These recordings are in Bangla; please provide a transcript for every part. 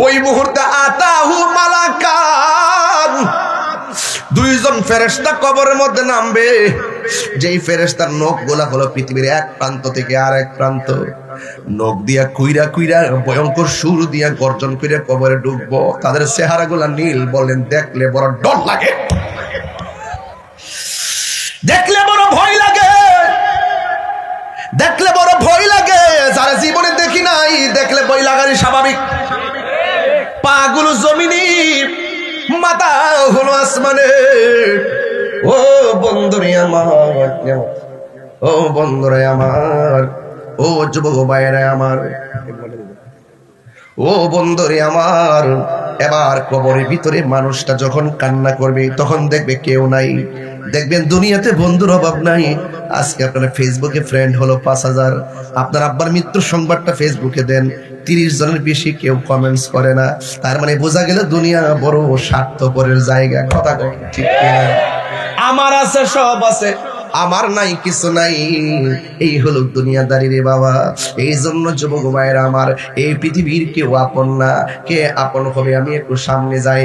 ওই মুহূর্তে আতাহু মালাকান, দুইজন ফেরেশতা কবরের মধ্যে নামবে। যেই ফেরেশতার নখ গোলা হলো পৃথিবীর এক প্রান্ত থেকে আরেক প্রান্ত, নখ দিয়া কুইরা কুইরা ভয়ঙ্কর সুর দিয়া গর্জন করে কবরে ঢুকবো। তাদের চেহারা গুলা নীল, বলেন দেখলে বড় ডর লাগে, দেখলে বড় ভয় লাগে, দেখলে বড় ভয় লাগে। যারা জীবনে দেখি নাই, দেখলে ভয় লাগারই স্বাভাবিক। পা গুলো জমিনে, মাথা হলো আসমানে। ও বন্ধুরে আমার, ও বন্ধুরে আমার, ও যুবক ভাইরা আমার, ও বন্ধুরে আমার, এবার কবরের ভিতরে মানুষটা যখন কান্না করবে তখন দেখবে কেউ নাই। দেখবেন দুনিয়াতে বন্ধুর অভাব নাই। আজকে আপনার ফেসবুকে ফ্রেন্ড হলো 5000, আপনার আব্বার মৃত্যুর সংবাদটা ফেসবুকে দেন, 30 জনের বেশি কেউ কমেন্টস করে না। তার মানে বোঝা গেল দুনিয়া বড় স্বার্থপরের জায়গা। কথা ঠিক কিনা? আমার আছে, সব আছে, আমার নাই কিছু নাই, এই হলো দুনিয়াদারি রে বাবা। এই জন্য যুবক ভাইরা আমার, এই পৃথিবীর কেউ আপন না। কে আপন হবে? আমি একটু সামনে যাই।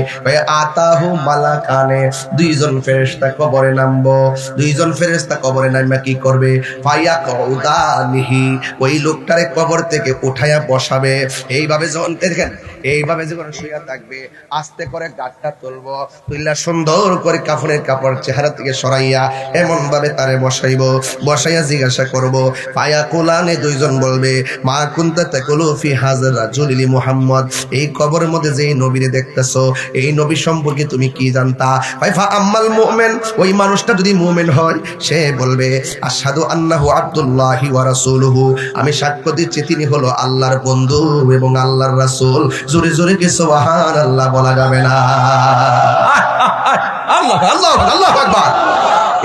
আতাহু মালাকানে, দুইজন ফেরেশতা কবরে নামবো। দুইজন ফেরেশতা কবরে নামা কি করবে? ফায়াকুদানিহি, ওই লোকটারে কবর থেকে উঠায়া বসাবে। এইভাবে যখন দেখেন, এইভাবে যখন শুয়ে থাকবে, আস্তে করে গাঁটটা তুলবো, তুইলা সুন্দর করে কাফনের কাপড় চেহারা থেকে সরাইয়া এমন ভাবে তারে বসাইবো। বসাইয়া জিজ্ঞাসা করবো, ফায়াকুলানে, দুইজন বলবে, মা কুনতা তাকুলু ফি হাযা রাজুলি মুহাম্মদ, এই কবরের মধ্যে যে নবীরে দেখতেছো, এই নবী সম্পর্কে তুমি কি জানতা? ফা আম্মাল মুমিন, ওই মানুষটা যদি মুমিন হয়, সে বলবে, আশহাদু আন্নাহু আব্দুল্লাহি ওয়া রাসূলুহু, আমি সাক্ষ্য দিচ্ছি তিনি হলো আল্লাহর বন্ধু এবং আল্লাহর রাসূল। জোরে জোরে কি সুবহানাল্লাহ বলা যাবে না? আল্লাহ আল্লাহ আল্লাহু আকবার।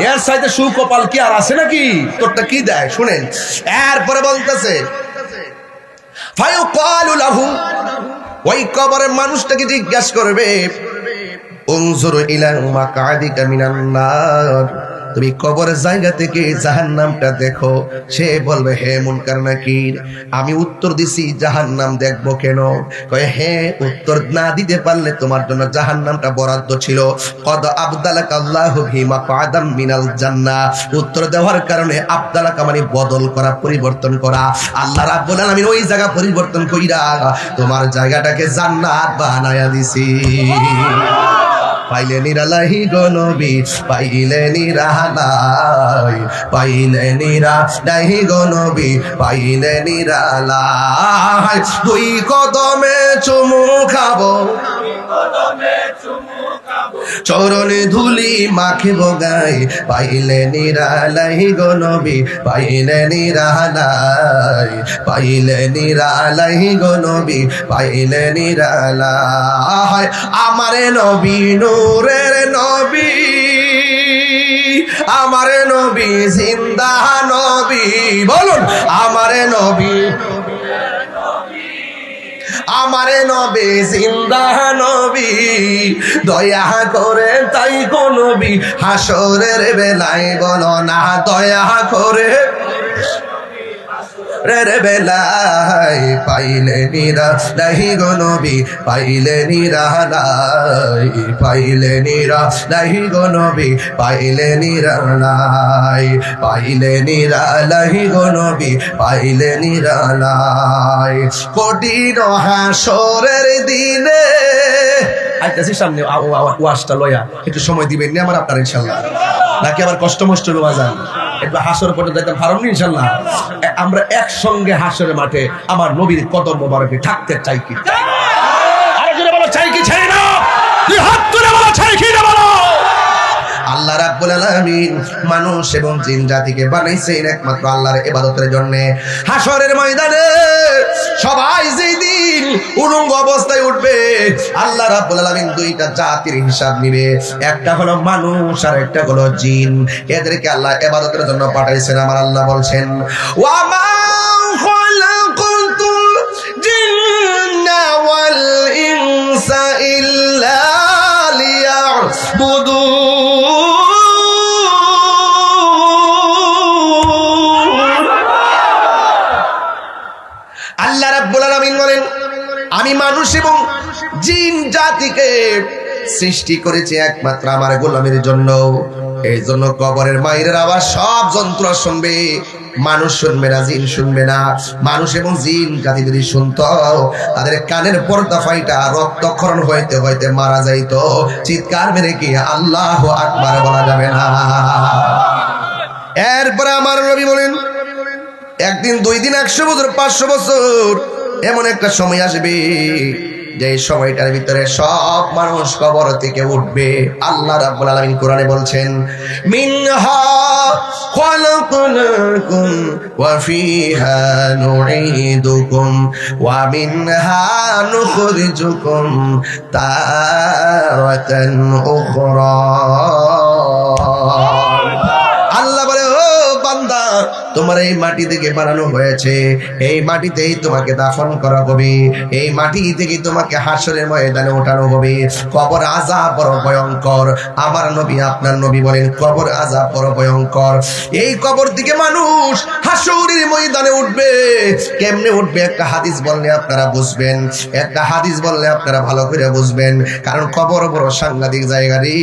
এর সাথে সুকপাল কি আর আছে নাকি? তোরটা কি দেয় শুনেন। এরপরে বলতেছে, ফায়ুকালু লাহু, ওই কবরের মানুষটাকে জিজ্ঞাসা করবে, উনজুর ইলা মাকাদিকা মিনান নার, তুমি কবরের জায়গা থেকে জাহান্নামটা দেখো। সে বলবে, হে মুনকার নাকির, আমি উত্তর দিছি জাহান্নাম দেখবো কেন? কয়, হ্যাঁ, উত্তর না দিতে পারলে তোমার জন্য জাহান্নামটা বরাদ্দ ছিল। কদ আবদালাকা আল্লাহু বিমা কাদাম মিনাল জান্নাহ, উত্তর দেওয়ার কারণে আবদালাকা মানে বদল করা, পরিবর্তন করা। আল্লাহ রাব্বুল আলামিন ওই জায়গা পরিবর্তন কইরা তোমার জায়গাটাকে জান্নাত বানায়া দিছি। পাইলে নিরালাই গো নবী, পাইলে নিরালাই, পাইলে নিরালাই গো নবী, পাইলে নিরালাই। দুই কদমে চুমু খাবো, চরণে ধুলি মাখিব গাই, পাইলে নিরালাই গো নবী, পাইলে নিরালাই, পাইলে নিরালাই গো নবী, পাইলে নিরালাই। আমারে নবী নূরের নবী, আমারে নবী জিন্দা নবী, বলুন আমারে নবী, আমারে নবী জিন্দা নবী, দয়া করে তাই গো নবী হাসরের বেলায় বলো না, দয়া করে রে বেলায়, পাইলে নিরালাই গো নবী, পাইলে নিরালাই, পাইলে নিরালাই গো নবী, পাইলে নিরালাই, পাইলে নিরালাই গো নবী, পাইলে নিরালাই। কঠিন হাসরের দিনে, আইতাছি সামনে ওয়াজটা লয়া, একটু সময় দিবেন না আমার আপনার ইনশাআল্লাহ, নাকি আবার কষ্ট মষ্ট রোয়া যান? একটু হাসর পর্যন্ত যেতে পারবেন ইনশাআল্লাহ? আমরা একসঙ্গে হাসরের মাঠে আমার নবীর কদম মোবারকে থাকতে চাই কি? আরেকজন বলো চাই কি? চাই না? দুই হাত তুলে বলো চাই কি না বলো? আল্লাহ রাব্বুল আলামিন মানুষ এবং জিন জাতিকে বানাইছেন একমাত্র আল্লাহর ইবাদতের জন্য। হাসরের ময়দানে সবাই যেদিন উলঙ্গ অবস্থায় উঠবে, আল্লাহ রাব্বুল আলামিন দুইটা জাতির হিসাব নিবে, একটা হলো মানুষ আর একটা হলো জিন। এদেরকে আল্লাহ ইবাদতের জন্য পাঠাইছেন। আমার আল্লাহ বলছেন, ওয়া মা খালাকাতুল জিন্না ওয়াল ইনসা ইল্লা লিয়াবুদুন। আল্লাহ রাব্বুল আলামিন বলেন, আমি মানুষ এবং জিন জাতিকে সৃষ্টি করেছে একমাত্র আমার গোলামের জন্য। এই জন্য কবরের মায়ের আওয়াজ সব যন্ত্র শুনবে, মানুষ শুনবে না, জিন শুনবে না। মানুষ এবং জিন জাতি যদি শুনতো, তাদের কানের পর্দা ফাইটা রক্তক্ষরণ হইতে হইতে মারা যাইতো। চিৎকার মেরে কি আল্লাহু আকবার বলা যাবে না? এরপরে আমার নবী বলেন, একদিন, 2 দিন, 100 বছর, 500 বছর, এমন একটা সময় আসবে যে সময়টার ভিতরে সব মানুষ কবর থেকে উঠবে। আল্লাহ রাব্বুল আলামিন কোরআনে বলছেন, মিনহা খালাকনাকুম ওয়া ফিহা নুঈদুকুম ওয়া মিনহা নুখরিজুকুম তারাতান উখরা। আল্লাহ বলে, ও বান্দা, তোমার এই মাটি থেকে বানানো হয়েছে, এই মাটিতেই তোমাকে দাফন করা হবে, এই মাটি থেকে তোমাকে হাসরের ময়দানে ওঠানো হবে। কবর আযাব বড় ভয়ঙ্কর। আমার নবী, আপনার নবী বলেন, কবর আযাব বড় ভয়ঙ্কর। এই কবর থেকে মানুষ হাসরের ময়দানে উঠবে। কেমনে উঠবে? একটা হাদিস বললে আপনারা বুঝবেন, একটা হাদিস বললে আপনারা ভালো করে বুঝবেন। কারণ কবর বড় সাংঘাতিক জায়গা রে,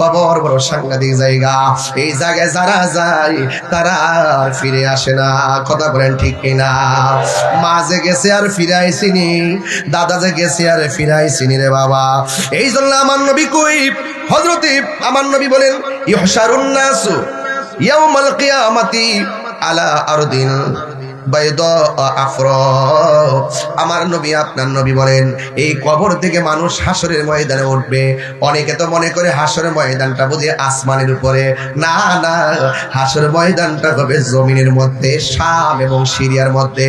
কবর বড় সাংঘাতিক জায়গা। এই জায়গায় যারা যায় তারা ফিরে আসে না। কথা বলেন ঠিক কিনা? মা যে গেছে আর ফিরে আইসিনি, দাদা যে গেছে আর ফিরে আইসিনি রে বাবা। এই জন্য আমার নবী কই, হযরতে আমার নবী বলেন, ইহশারুন নাসু ইয়াউমাল কিয়ামাতি আলা আরদিন বাইদা আফরা। আমার নবী, আপনার নবী বলেন, এই কবর থেকে মানুষ হাসরের ময়দানে উঠবে। অনেকে তো মনে করে হাসরের ময়দানটা বুঝি আসমানের উপরে। না না, হাসরের ময়দানটা হবে জমিনের মধ্যে, শাম এবং সিরিয়ার মধ্যে।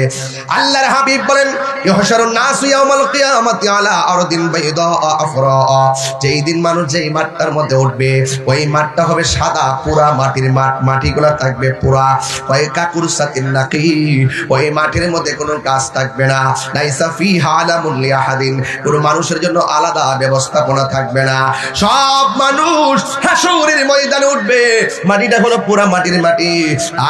আল্লাহর হাবিব বলেন, ইহশারুন নাসু ইয়াউমাল কিয়ামাতি আলা আরদিন বাইদা আফরা। যেই দিন মানুষ যেই মাঠটার মধ্যে উঠবে, ওই মাঠটা হবে সাদা, পুরা মাটির মাঠ, মাটিগুলা থাকবে পুরা। ওই কাকুরসাতিন নাকি, ওই মাটির মধ্যে কোনো গাছ থাকবে না। লাইসা ফিহা আলামুন লিআহাদিন, কোন মানুষের জন্য আলাদা ব্যবস্থাপনা থাকবে না। সব মানুষ হাসরের ময়দানে উঠবে, মাটিটা হলো পুরা মাটির মাটি।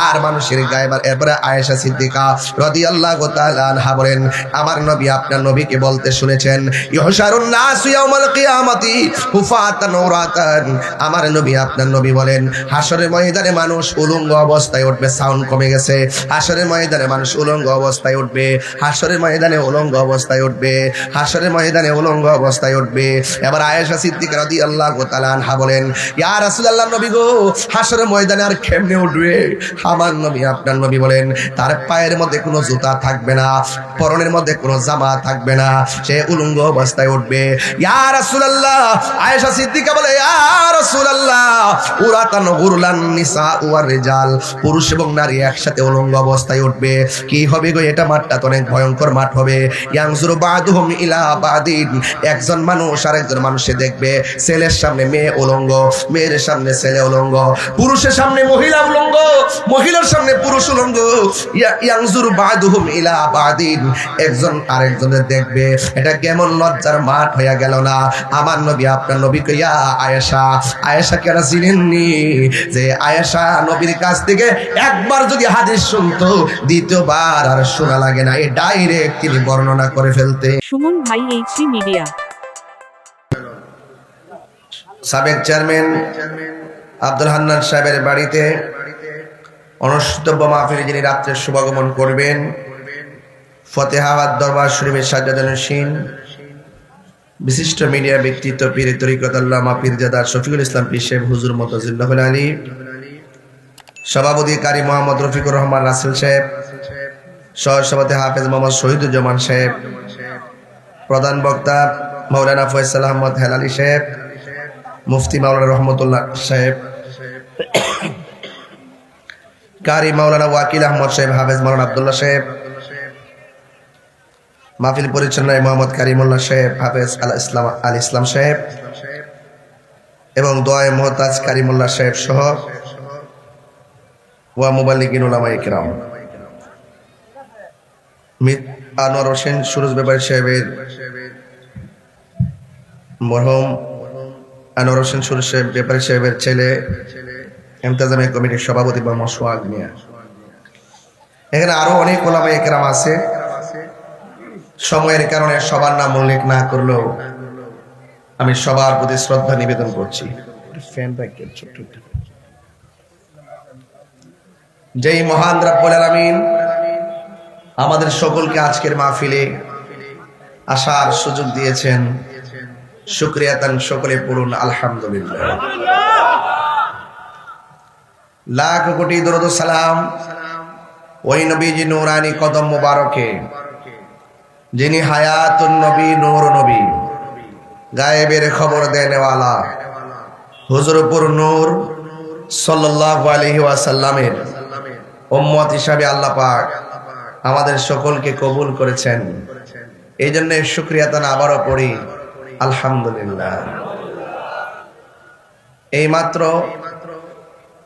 আর মানুষের গায়ে, এবারে আয়েশা সিদ্দিকা রাদিয়াল্লাহু তাআলা আনহা বলেন, আমার নবী, আপনার নবীকে বলতে শুনেছেন, ইহশারুন নাসু ইয়াউমাল কিয়ামাতি হুফাতান উরাতান। আমার নবী, আপনার নবী বলেন, হাসরের ময়দানে মানুষ উলঙ্গ অবস্থায় উঠবে। সাউন্ড কমে গেছে। হাসরের ময়দানে মানুষ উলঙ্গ অবস্থায় উঠবে, হাসরের ময়দানে উলঙ্গ অবস্থায় উঠবে, হাসরের ময়দানে উলঙ্গ অবস্থায় উঠবে। এবার আয়েশা সিদ্দিকা রাদিয়াল্লাহু তাআলা আনহা বলেন, ইয়া রাসূলুল্লাহ, নবী গো, হাসরের ময়দানে আর কেমনে উঠবে? আমার নবী, আপনার নবী বলেন, তার পায়ের মধ্যে কোনো জুতা থাকবে না, পরনের মধ্যে কোনো জামা থাকবে না, সে উলঙ্গ অবস্থায় উঠবে। ইয়া রাসূলুল্লাহ, আয়েশা সিদ্দিকা বলে, ইয়া রাসূলুল্লাহ, উরাতান গুরলান নিসা ওয়ার রিজাল, পুরুষ এবং নারী একসাথে উলঙ্গ অবস্থায় উঠবে। কি হবে গো? এটা মাঠটা তো অনেক ভয়ঙ্কর মাঠ হবে। ইয়ানজুরু বাদুহুম ইলা বাদিন, একজন মানুষ আরেকজন মানুষে দেখবে, ছেলের সামনে মেয়ে উলঙ্গ, মেয়ের সামনে ছেলে উলঙ্গ, পুরুষের সামনে মহিলা উলঙ্গ, মহিলার সামনে পুরুষ উলঙ্গ। ইয়ানজুরু বাদুহুম ইলা বাদিন, একজন আরেকজনের দেখবে। এটা কেমন লজ্জার মাঠ হয়ে গেল না? আমার নবী, আপনার নবী কইয়া আয়েশা, আয়েশা কেন চিনেননি? যে আয়েশা নবীর কাছ থেকে একবার যদি হাদিস শুনতো, দ্বিতীয়বার আর শোনা লাগে না, এই ডাইরেক্ট তিনি বর্ণনা করে ফেলতে। সুমন ভাই, এইচডি মিডিয়া। সাবেক চেয়ারম্যান আব্দুল হান্নান সাহেবের বাড়িতে অনুষ্ঠিতব্য মাহফিলে যিনি রাত্রে শুভাগমন করবেন, ফতেহাবাদ দরবার শরীফের সাজ্জাদানুশীন বিশিষ্ট মিডিয়া ব্যক্তিত্ব পীর তরিকত আল্লামা পীরজাদা শফিকুল ইসলাম পীর সাহেব হুজুর মুতাজিল্লাহ আলী, সভাপতি কারি মোহাম্মদ রফিকুর রহমান রাসেল সাহেব, সহসভাপতি হাফেজ মোহাম্মদ শহীদুজ্জামান সাহেব, প্রধান বক্তা মাওলানা ফয়সাল আহমদ হেলালি সাহেব, মুফতি মাওলানা রহমতুল্লাহ সাহেব, কারি মাওলানা ওয়াকিল আহমদ সাহেব, হাফেজ মাওলানা আব্দুল্লাহ সাহেব, মাহফিল পরিচালনায় মোহাম্মদ কারিমুল্লাহ সাহেব, হাফেজ আল ইসলাম সাহেব এবং দোয়ায়ে মুহতাজ কারিমুল্লাহ সাহেব সহ ওয়া মুবাল্লিগিন উলামায়ে কিরাম, আনোয়ার হোসেন সুরজ ব্যাপারী সাহেবের, মরহুম আনোয়ার হোসেন সুরজ ব্যাপারী সাহেবের ছেলে, ইমতাজামী কমিটির সভাপতি মোহাম্মদ সোহাগ মিয়া। এখানে আরো অনেক উলামায়ে কিরাম আছে। সময়ের কারণে সবার নাম উল্লেখ না করলেও আমি সবার প্রতি শ্রদ্ধা নিবেদন করছি। যেই মহান রব্বুল আলামিন আমাদের সকলকে আজকের মাহফিলে আসার সুযোগ দিয়েছেন, শুকরিয়া তান সকলে পড়ুন আলহামদুলিল্লাহ। লাখ কোটি দরুদ ও সালাম ওই নবীজি নূরানি কদম মোবারকে, যিনি হায়াতুন নবী, নূর নবী, গায়েবের খবর দেনেওয়ালা হুজুরপুর নূর সাল্লাল্লাহু আলাইহি ওয়াসাল্লামের উম্মত হিসাবে আল্লাহ পাক আমাদের সকলকে কবুল করেছেন। এই জন্য শুকরিয়া তান আবারও পড়ি আলহামদুলিল্লাহ। এইমাত্র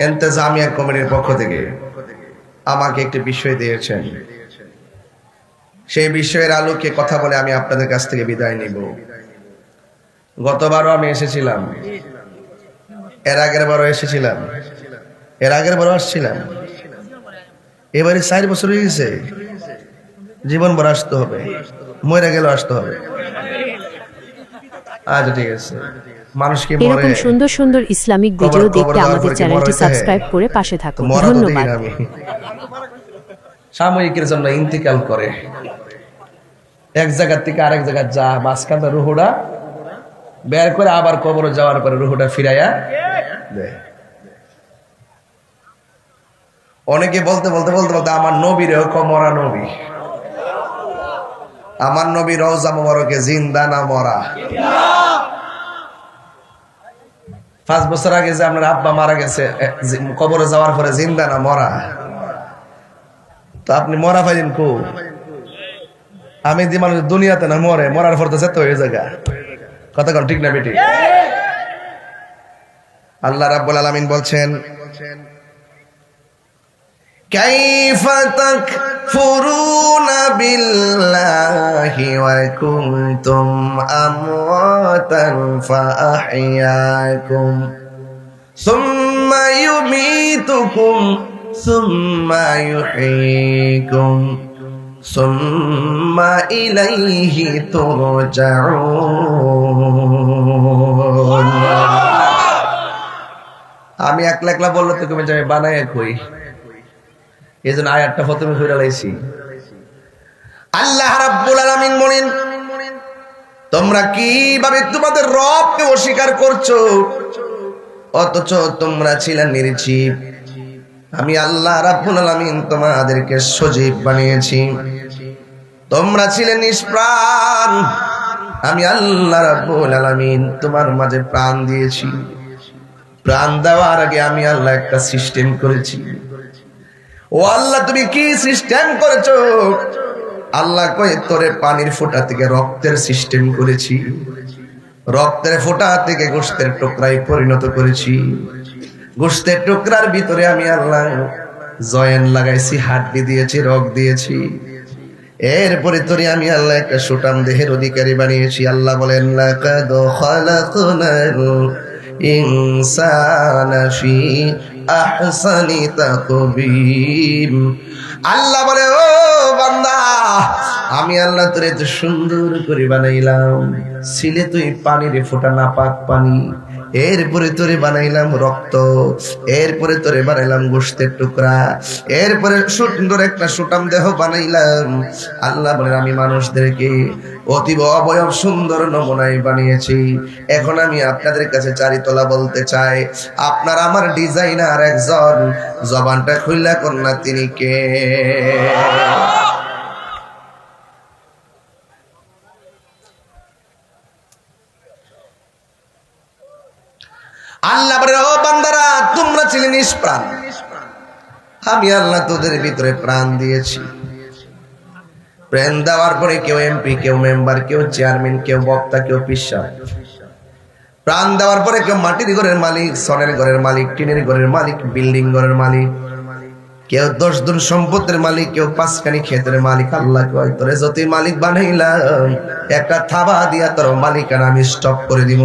ইন্তেজামিয়া কমিটির পক্ষ থেকে আমাকে একটি বিষয় দিয়েছেন, সেই বিষয়ের আলোকে কথা বলে আমি আপনাদের কাছ থেকে বিদায় নিব। গতবারও আমি এসেছিলাম, এর আগের বারও এসেছিলাম, এর আগের বারও আসছিলাম, এবারে 4 বছর হয়ে গেছে। জীবন ভর আসতে হবে, মরে গেলেও আসতে হবে। আচ্ছা ঠিক আছে। মানুষকে এরকম সুন্দর সুন্দর ইসলামিক ভিডিও দেখতে আমাদের চ্যানেলটি সাবস্ক্রাইব করে পাশে থাকুন। ধন্যবাদ। সাময়িকের জন্য ইন্তিকাল করে এক জায়গা থেকে আরেক জায়গা যা, মাঝখানে রুহুটা বের করে আবার কবরে যাওয়ার পরে রুহুটা ফিরাইয়া দেয়। অনেকে বলতে বলতে বলতে বলতে আমার নবীর মরা নবী, আমার নবী রওজা মোবারকে জিন্দা না মরা। 5 বছর আগে যে আপনার আব্বা মারা গেছে, কবরে যাওয়ার পরে জিন্দা না মরা? তো আপনি মরা পাইলেন কো? আমি যে মানুষ দুনিয়াতে না মরে, মরার পর তো যেতে হয়ে জায়গা। কথা কন ঠিক না বেটি? আল্লাহ রাব্বুল আলামিন বলছেন, কাইফা তাকফুরুনা বিল্লাহি ওয়া কুনতুম আমওয়াতান ফাআহইয়াকুম সুম্মা ইউমীতুকুম সুম্মা ইউহয়ীকুম সুম্মা ইলাইহি তুরজাউন। আমি একলা একলা বললে তো তুমি যাবে বানায় কই, এই জন্য আয়াতটা প্রথমে ফিরে লাইছি। আল্লাহ রাব্বুল আলামিন বলেন, তোমরা কিভাবে তোমাদের রবকে অস্বীকার করছো, অথচ তোমরা ছিলে নির্জীব। আমি আল্লাহ রাব্বুল আলামিন তোমাদেরকে সজীব বানিয়েছি, তোমরা ছিলে নিষ্প্রাণ। আমি আল্লাহ রাব্বুল আলামিন তোমার মাঝে প্রাণ দিয়েছি। প্রাণ দেওয়ার আগে আমি আল্লাহ একটা সিস্টেম করেছি। ও আল্লাহ, তুমি কি সিস্টেম করেছো? আল্লাহ কয়ে, তোরে পানির ফোঁটা থেকে রক্তের সিস্টেম করেছি, রক্তের ফোঁটা থেকে গোশতের টুকরায় পরিণত করেছি, গোশতের টুকরার ভিতরে আমি আল্লাহ জয়েন লাগাইছি, হাড্ডি দিয়েছি, রগ দিয়েছি। এরপরে তোরে আমি আল্লাহ একটা সুটাম দেহের অধিকারী বানিয়েছি। আল্লাহ বলেন, লাকাদ খালাকনাল ইনসানা ফি আহসানি তাকবীম। আল্লাহ বলে, ও বান্দা, আমি আল্লাহ তোরে এত সুন্দর করে বানাইলাম, ছিলে তুই পানির ফোঁটা, নাপাক পানি। এরপরে তোরে বানাইলাম রক্ত, এরপরে তোরে বানাইলাম গোশতের টুকরা, এরপরে সুন্দর একটা সুটাম দেহ বানাইলাম। আল্লাহ বলেন, আমি মানুষদেরকে অতীব অবয়ব সুন্দর নমুনায় বানিয়েছি। এখন আমি আপনাদের কাছে চারিতলা বলতে চাই, আপনার আমার ডিজাইনার একজন, জবানটা খুললা কন্যা, তিনি কে? আল্লাহ বলে, ও বান্দারা, তোমরা ছিলে নিষ্প্রাণ, আমি আল্লাহ তোদের ভিতরে প্রাণ দিয়েছি। প্রাণ দেওয়ার পরে কেউ এমপি, কেউ মেম্বার, কেউ চেয়ারম্যান, কেউ বক্তা, কেউ পিসা। প্রাণ দেওয়ার পরে কেউ মাটির ঘরের মালিক, সনের ঘরের মালিক, টিনের ঘরের মালিক, বিল্ডিং ঘরের মালিক, কেউ 10 গুণ সম্পদের মালিক, কেউ 5খানি ক্ষেতের মালিক। আল্লাহ কয়, তোরে যতই মালিক বানাইলাম, একটা থাবা দিয়া তোর মালিকানা আমি স্টপ করে দিব।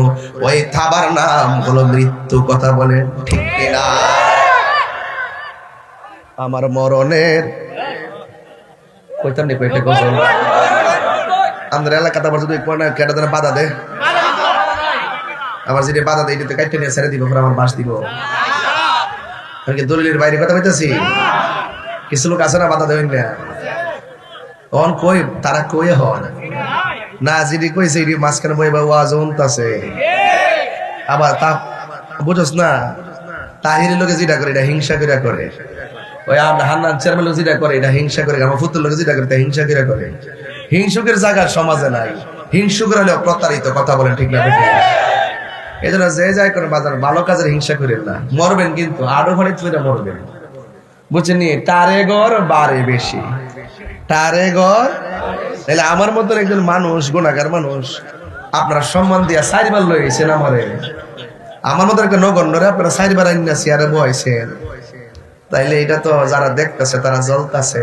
ওই থাবার নাম হলো মৃত্যু। কথা বলে ঠিক কিনা? আমার মরণের কইতাম নি কইটা গজল, আমাদের এলাকাতে আবার যদি কেটা যেন বাধা দেয়, আবার যেটা বাধা দেয় এটাতে কাটতে নিয়ে ছেড়ে দিব, আমার বাস দিব। আমি দলিলের বাইরে কথা বলতেছি। কিছু লোক আছে না বাধা দেবেন না, তখন কই তারা কই হন না, যিনি কইছে এটি মাঝখানে বই বা ওয়াজ আছে। আবার তা বুঝোস না, তাহিরের লোকে যেটা করে এটা হিংসা করে করে, ওই আমরা হান্নান চেয়ারম্যান লোক যেটা করে এটা হিংসা করে, আমার পুত্র লোকে যেটা করে এটা হিংসা করে করে। হিংসুকের জায়গা সমাজে নাই, হিংসুকের হলেও প্রতারিত, কথা বলেন ঠিক না? এই জন্য যে যাই করে বাজার ভালো কাজের হিংসা করেন না, মরবেন কিন্তু আরো ঘরে তুলে মরবেন, বুঝছেন? টারে ঘর বারে বেশি, টারে ঘর। তাহলে আমার মতন একজন মানুষ, গুণাগার মানুষ, আপনারা সম্মান দিয়া চারবার লইছেন আমারে, আমার মতন একটা নগণ্যরে আপনারা চারবার আইনা চেয়ারে বয়াইছেন, তাইলে এটা তো যারা দেখতেছে তারা জ্বলতেছে।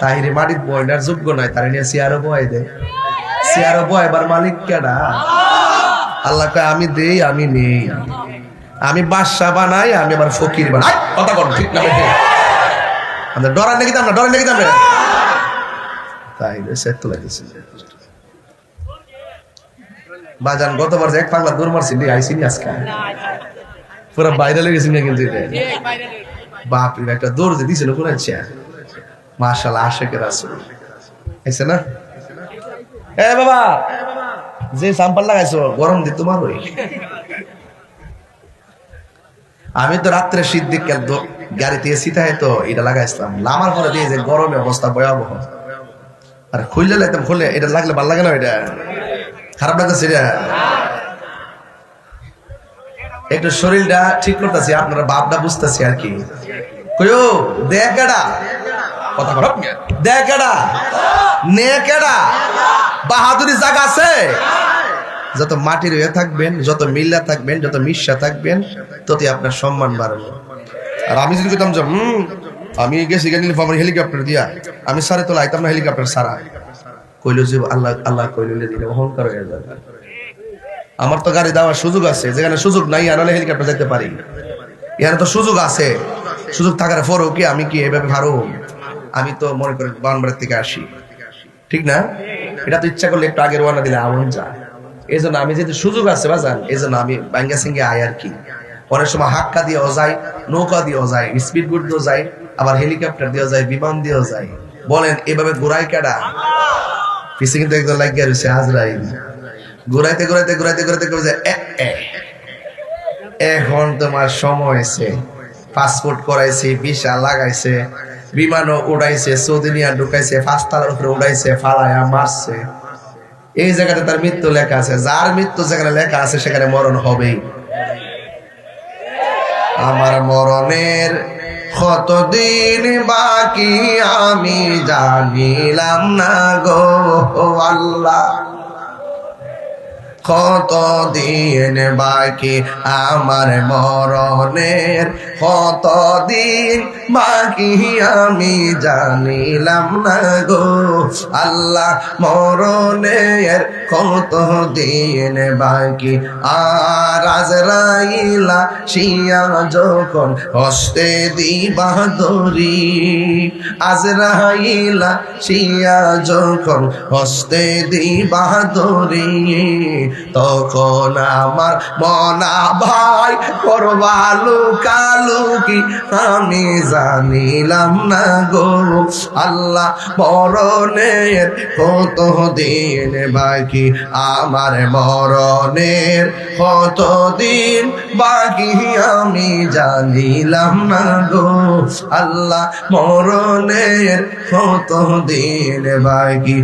তাহিরে মাটির বয়নার যোগ্য নাই, তারা নিয়ে চেয়ারে বয়াই দেয়। চেয়ারে বয়াবার মালিক কেডা? আল্লাহ কয় আমি দেই, আমি নেই, আমি বাদশা বানাই, আমি আবার ফকির বানাই। কথা বল ঠিক না? আমাদের ডরার নাকি আমরা, ডরার নাকি আমরা? তাই সেট তো লাগছে বাজান। গতবার যে এক পাগলা দৌড় মারছি আইসি আজকে পুরো বাইরে লেগেছি না, কিন্তু বাপরে একটা দৌড় যে দিছিল কোন মাশাআল্লাহ, আশেকের রাসূল আইছে না? এ বাবা, যে সাম্পাল লাগাইছো গরম দিত তোমার ওই। আমি তো রাত্রে সিদ্দিক গাড়িতে এসিটাই তো এটা লাগাইছিলাম, লামার পরে দিয়ে যে গরমে অবস্থা ভয়াবহ। আর খুললে লাগতাম, খুললে এটা লাগলে ভালো লাগে না, এটা খারাপ লাগতেছে। এটা একটু শরীরটা ঠিক করতেছি, আপনারা ভাবটা বুঝতেছি আর কি। কইও দেখাডা কথা বলো, দেখাডা নেকেডা বাহাদুরি জায়গা আছে। যত মাটির হয়ে থাকবেন, যত মিল্লা থাকবেন, যত মিশা থাকবেন, ততই আপনার সম্মান বাড়বে। আর আমি যদি কইতাম যে আমি গেছি আমার হেলিকপ্টার দিয়া, আমি সারে তো লাইতাম না হেলিকপ্টার সারা, কইলো যে আল্লাহ আল্লাহ কইলো দিলে অহংকার হয়ে যাবে। আমার তো গাড়ি দেওয়ার সুযোগ আছে, যেখানে সুযোগ নাই আনালে হেলিকপ্টার যেতে পারি, এখানে তো সুযোগ আছে। সুযোগ থাকার পরও কি আমি কি এভাবে ভালো? আমি তো মনে করি বানবাড়ির থেকে আসি, ঠিক না? এটা তো ইচ্ছা করলে একটু আগের ওয়ানা দিলে আমন যায়। এই জন্য আমি যেহেতু সুযোগ আছে বাজান, এই জন্য আমি বাঙ্গা সিঙ্গে আয় আর কি। অনেক সময় হাক্কা দিয়েও যায়, নৌকা দিয়েও যায়, স্পিড বোট দিয়েও যায়, আবার হেলিকপ্টার দিয়েও যায়, বিমান দিয়েও যায়। বলেন এভাবে ঘুরাই কেডা? পিছিয়ে কিন্তু একদম লাগিয়ে রয়েছে আজরাইল। ঘুরাইতে ঘুরাইতে ঘুরাইতে ঘুরাইতে এখন তোমার সময় হয়েছে, পাসপোর্ট করাইছে, ভিসা লাগাইছে, বিমানও উড়াইছে, সৌদি নিয়ে ঢুকাইছে, পাঁচতলার উপরে উড়াইছে, ফালায়া মারছে। এই জায়গাতে তার মৃত্যু লেখা আছে। যার মৃত্যু যেখানে লেখা আছে সেখানে মরণ হবেই। আমার মরণের কতদিন বাকি আমি জানিলাম না গো আল্লাহ, কতদিন বাকি আমার মরণের, কতদিন বাকি আমি জানিলাম না গো আল্লাহ, মরণের কতদিন বাকি। আর আজরাইলা শিয়া যখন হস্তে দিবা দরি, আজরাইলা শিয়া যখন হস্তে দিবা দরি, তখন আমার মনা ভাই করবা লুকালুকি আমি জানিলাম না গো আল্লাহ, মরণের কত দিন বাকি আমার মরণের কত দিন বাকি আমি জানিলাম না গো আল্লাহ, মরণের কত দিন বাকি।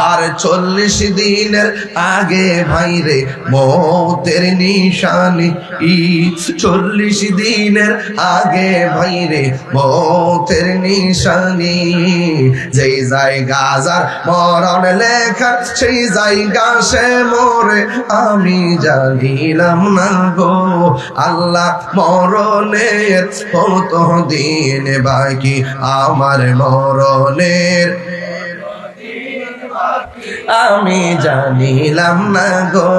আর 40 দিনের আগে ভাইরে মৌতের নিশানি, 40 দিনের আগে ভাইরে মৌতের নিশানি, যেই জায়গা যার মরণ লেখা সেই জায়গা সে মোরে আমি জানিলাম না গো আল্লাহ, মরণের কত দিন বাকি আমার মরণের আমি জানিলাম না গো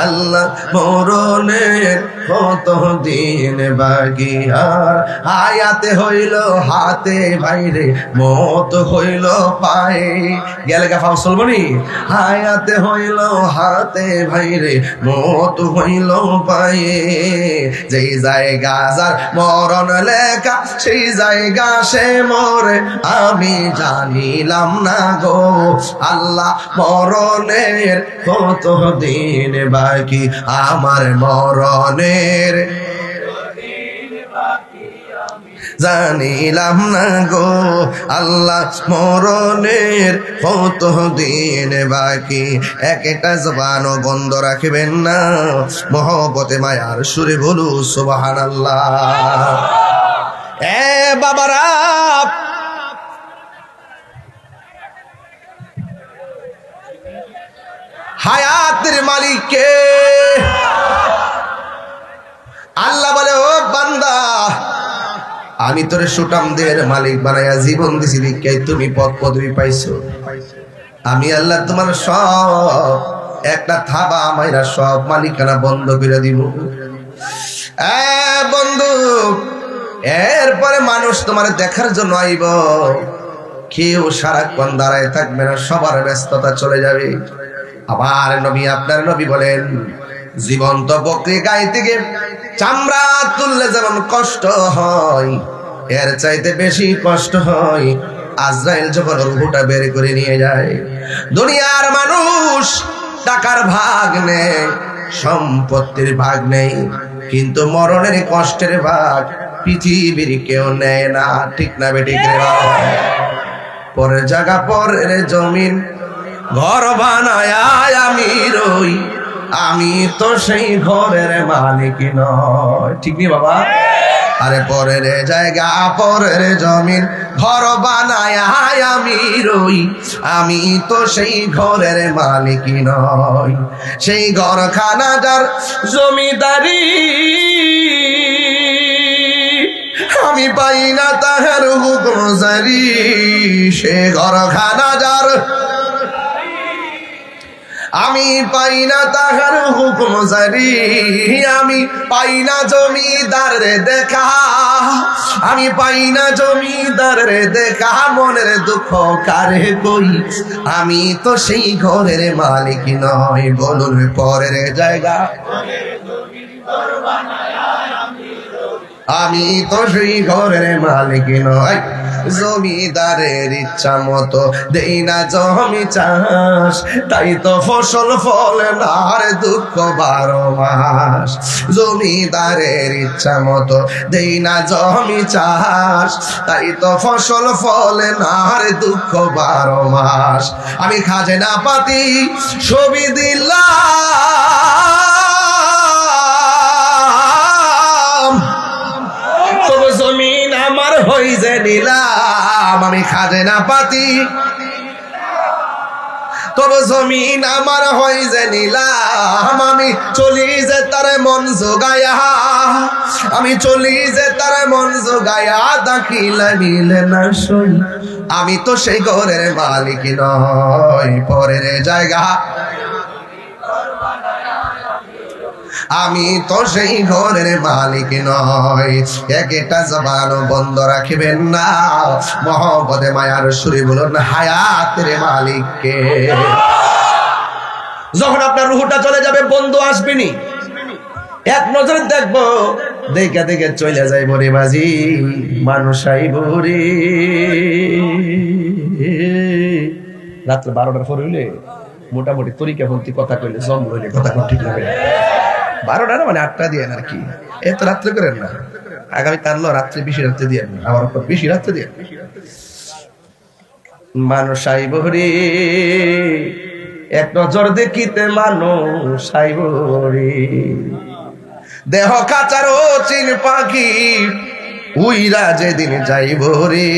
আল্লাহ মরণের কত দিন বাকি আর হায়াতে হইল হাতে বাইরে মত হইল পায়ে গেলে গাফা চলবনি হায়াতে হইল হাতে বাইরে মত হইল পায়ে যেই জায়গা যার মরণ লেখা সেই জায়গা সে মরে আমি জানিলাম না গো আল্লাহ মরণের কত দিন বাকি আমার মরণের জানিলাম না গো আল্লাহ মরণের কত দিন বাকি একটা জবানও বন্ধ রাখবেন না মহব্বতে মায়ার সুরে বলু সুবহানাল্লাহ এ বাবারা হায়াতের মালিক কে আল্লাহ বলে ও বান্দা আমি তোরে সুটাম দেহের মালিক বানাইয়া জীবন দিছি লিখে তুমি পদ পদবি পাইছো আমি আল্লাহ তোমার সব একটা থাবা মাইরা সব মালিকানা বন্ধ করে দিব বন্ধু এরপরে মানুষ তোমার দেখার জন্য আইব কেউ সারাক্ষণ দাঁড়ায় থাকবে না সবার ব্যস্ততা চলে যাবে আবার নবী আপনার নবী বলেন জীবন্ত বকরি গায়ে থেকে চামড়া তুললে যেমন কষ্ট হয় এর চাইতে বেশি কষ্ট হয় আজরাইল যখন রূহটা বের করে নিয়ে যায় দুনিয়ার মানুষ টাকার ভাগ নেই সম্পত্তির ভাগ নেই কিন্তু মরণের কষ্টের ভাগ পৃথিবীর কেউ নেয় না ঠিক না বেঠিক রে পরের জায়গা পরের জমিন ঘর বানায় আমি রই আমি তো সেই ঘরের মালিক নয় ঠিক নি বাবা আরে পরের জায়গা পরের জমিন ঘর বানায় আমি রই আমি তো সেই ঘরের মালিক নয় সেই ঘরখানা যার জমিদারি আমি পাই না তাহার হুকুম জারি সে ঘরখানা যার আমি পাই না তাহার হুকুম জারি আমি পাই না জমিদার রে দেখা আমি পাই না জমিদার রে দেখা মনের দুঃখ কারে কই আমি তো সেই ঘরের মালিক নয় বলুন পরের জায়গা আমি তো সেই ঘরের মালিক নয় জমিদারের ইচ্ছা মতো দেই না জমি চাষ তাই তো ফসল ফলে না রে দুঃখ 12 মাস জমিদারের ইচ্ছা মতো দেই না জমি চাষ তাই তো ফসল ফলে না রে দুঃখ 12 মাস আমি খাজনা পাতি ছবি দিলাম তবে জমিন আমার হই যে নিলাম আমি খাজনা পাতি তবে জমিন আমার হই যে নিলাম আমি চলি যে তার মন জোগায়া আমি চলি যে তার মন জোগায়া দাখিলা মিলে না সই আমি তো সেই ঘরের মালিক নয় পরের জায়গা আমি তো সেই ঘরের মালিক নয় একটা জবান বন্ধ রাখবেন না মহব্বতে মায়ার সুরে বলুন হায়াতের মালিককে যখন আপনার রুহটা চলে যাবে বন্ধু আসবেনি এক নজরে দেখবো দেখে দেখে চলে যাইব রে বাজি মানুষ আইব রে রাত্রে 12টার পর হইলে মোটামুটি তরিকা ভক্তি কথা কইলে জম হইলে কথা ঠিক লাগে 12টা না মানে 8টা দিয়ে আর কি এত রাত্রে করেন না আগামী কাল রাত্রে বেশি রাত্রে দিয়ে আবার বেশি রাত্রে দিয়ে মানুষ আইব রে এক নজর দেখিতে মানুষ আইব রে দেহ কাচারো চিন পাখি উইরা যেদিন যাইব রে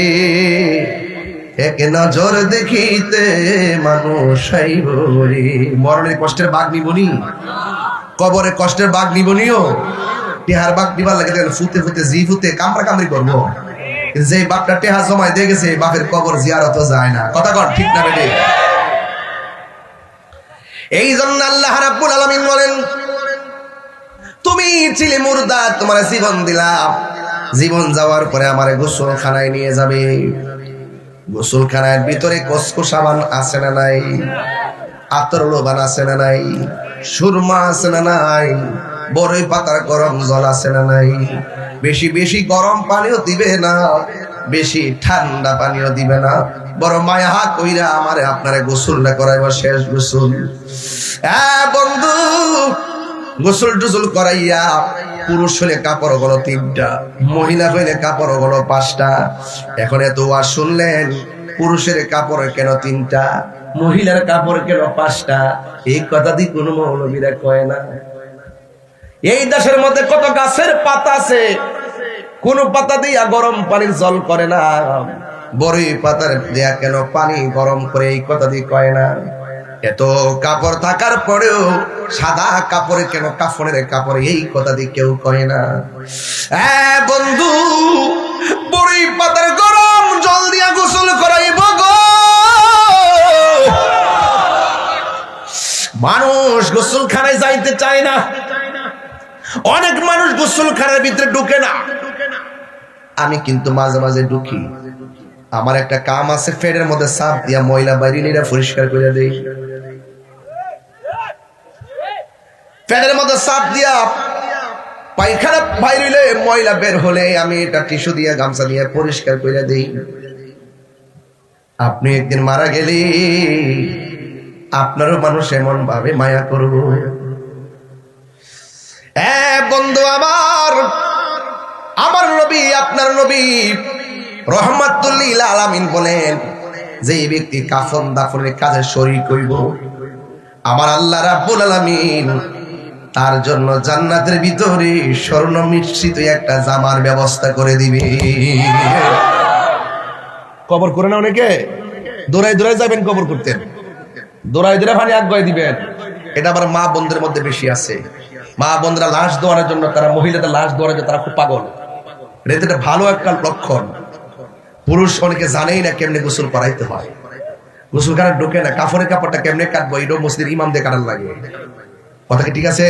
এক নজর দেখিতে মানুষ আইব রে মরণের কষ্টের বাঘ নিবনি কবরে কষ্টের বাঘ নিবনিও টেহার বাঘ নিবার লাগে ফুতে ফুতে জি ফুতে কামড়া কামড়ি করবো যে বাপটা টেহা জমায় দিয়ে গেছে বাপের কবর জিয়ারত যায় না কথা কর ঠিক না বেটে এই জন্য আল্লাহ রাব্বুল আলামিন বলেন, তুমি ছিলে মুর্দা, তোমার জীবন দিলাম, জীবন যাওয়ার পরে আমারে গোসলখানায় নিয়ে যাবে। গোসলখানার ভিতরে কসকো সাবান আছে না নাই? আতর লোবান আছে না নাই? সুরমা আছে না নাই? বড়ই পাতার গরম জল আছে না নাই? বেশি বেশি গরম পানিও দিবে না, বেশি ঠান্ডা পানিও দিবে না, বড় মায়া কইরা আমারে আপনারে গোসলটা করাইব, শেষ গোসল। বন্ধু, গোসল টুসল করাইয়া পুরুষ হলে কাপড় হলো 3টা, মহিলা হইলে কাপড় হলো 5টা। এখন এত ওয়াজ শুনলেন, পুরুষের কাপড় কেন 3টা, মহিলার কাপড় কেন 5টা? এই কথা দিয়ে কোনো মৌলবীরা কয় না। এই দেশের মধ্যে কত গাছের পাতা আছে, কোন পাতা দিয়া গরম পানির জল করে না, বড়ই পাতার দেয়া কেন পানি গরম করে, এই কথা দিয়ে কয় না। এত কাপড় থাকার পরেও সাদা কাপড়ে কেন কাফনের কাপড়, এই কথা দিয়ে কেউ কয় না। বন্ধু, বড়ই পাতার গরম জল দিয়া গোসল করাইব গো। মানুষ গোসলখানায় যাইতে চায় না, অনেক মানুষ গোসলখানার ভিতরে ঢুকে না। আমি কিন্তু মাঝে মাঝে ঢুকি, আমার একটা কাম আছে, ফেডের মধ্যে সাপ দিয়া ময়লা বাইরে পরিষ্কার করে দেই। ফেডের মধ্যে সাপ দিয়া পায়খানা বাইরে ময়লা বের হলে আমি এটা টিস্যু দিয়ে গামছা দিয়ে পরিষ্কার করে দেই। আপনি একদিন মারা গেলে আপনারও মানুষ এমন ভাবে মায়া করব। বন্ধু আমার নবী, আপনার নবী রহমাতুল লিল আলামিন বলেন, যে ব্যক্তি কাফন দাফনের কাজে শরীক হইব, আমার আল্লাহ রাব্বুল আলামিন তার জন্য জান্নাতের ভিতরে স্বর্ণ মিশ্রিত একটা জামার ব্যবস্থা করে দিবে। কবর করে না অনেকে, দৌড়াই দৌড়াই যাবেন কবর করতেন, দৌড়াই দৌড়াই পানি আগুয়াই দিবেন। এটা আবার মা বোনদের মধ্যে বেশি আছে। মা বোনরা লাশ দোয়ানোর জন্য, তারা মহিলাদের লাশ দোয়ানোর জন্য তারা খুব পাগল। এটা ভালো একটা লক্ষণ। পুরুষ অনেকে জানেই না কেমনে গোসল করাইতে হয়, গোসল করার ঢোকে না, কাফনের কাপড়টা কেমনে কাটবো এটাও মসজিদের ইমাম দিয়ে কাটার লাগে। কথা কি ঠিক আছে?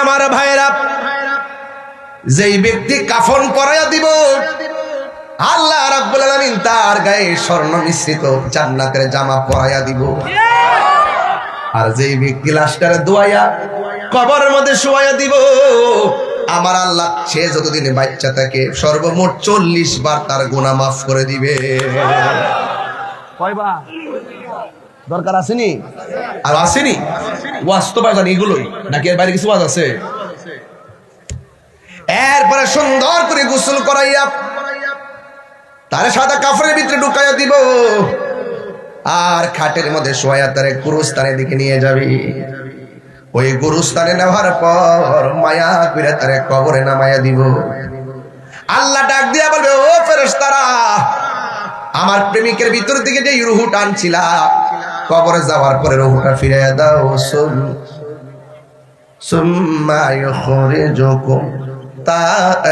আমার ভাইরা, যেই ব্যক্তি কাফন পরাইয়া দিব, আল্লাহ রাব্বুল আলামিন তার গায়ে স্বর্ণ মিশ্রিত জান্নাতের জামা পরাইয়া দিব। আর যেই ব্যক্তি লাশটারে দোয়াইয়া কবরের মধ্যে শোয়াইয়া দিব, আমার আল্লাহ সে যতদিন বাচ্চা থাকে সর্বমোট 40 বার তার গুনাহ মাফ করে দিবে। কয়বার দরকার আসেনি? আর আসেনি বাস্তবায়ন এগুলোই নাকি এর বাইরে কিছু ওয়াজ আছে? এরপরে সুন্দর করে গোসল করাইয়া তারে সাদা কাফনের ভিতরে ঢুকাইয়া দিব, আর খাটের মধ্যে শোয়া তারে গুরুস্থানের দিকে নিয়ে যাবি। ওই গুরুস্থানে নেওয়ার পর মায়া করে তারে কবরে নামাইয়া দিব। আল্লাহ ডাক দিয়া বলবে, ও ফেরেশতারা, আমার প্রেমিকের ভিতর থেকে যে রূহ টানছিলা, কবরে যাওয়ার পরে রূহটা ফিরাইয়া দাও। সুম্মা ইখরিজুকুম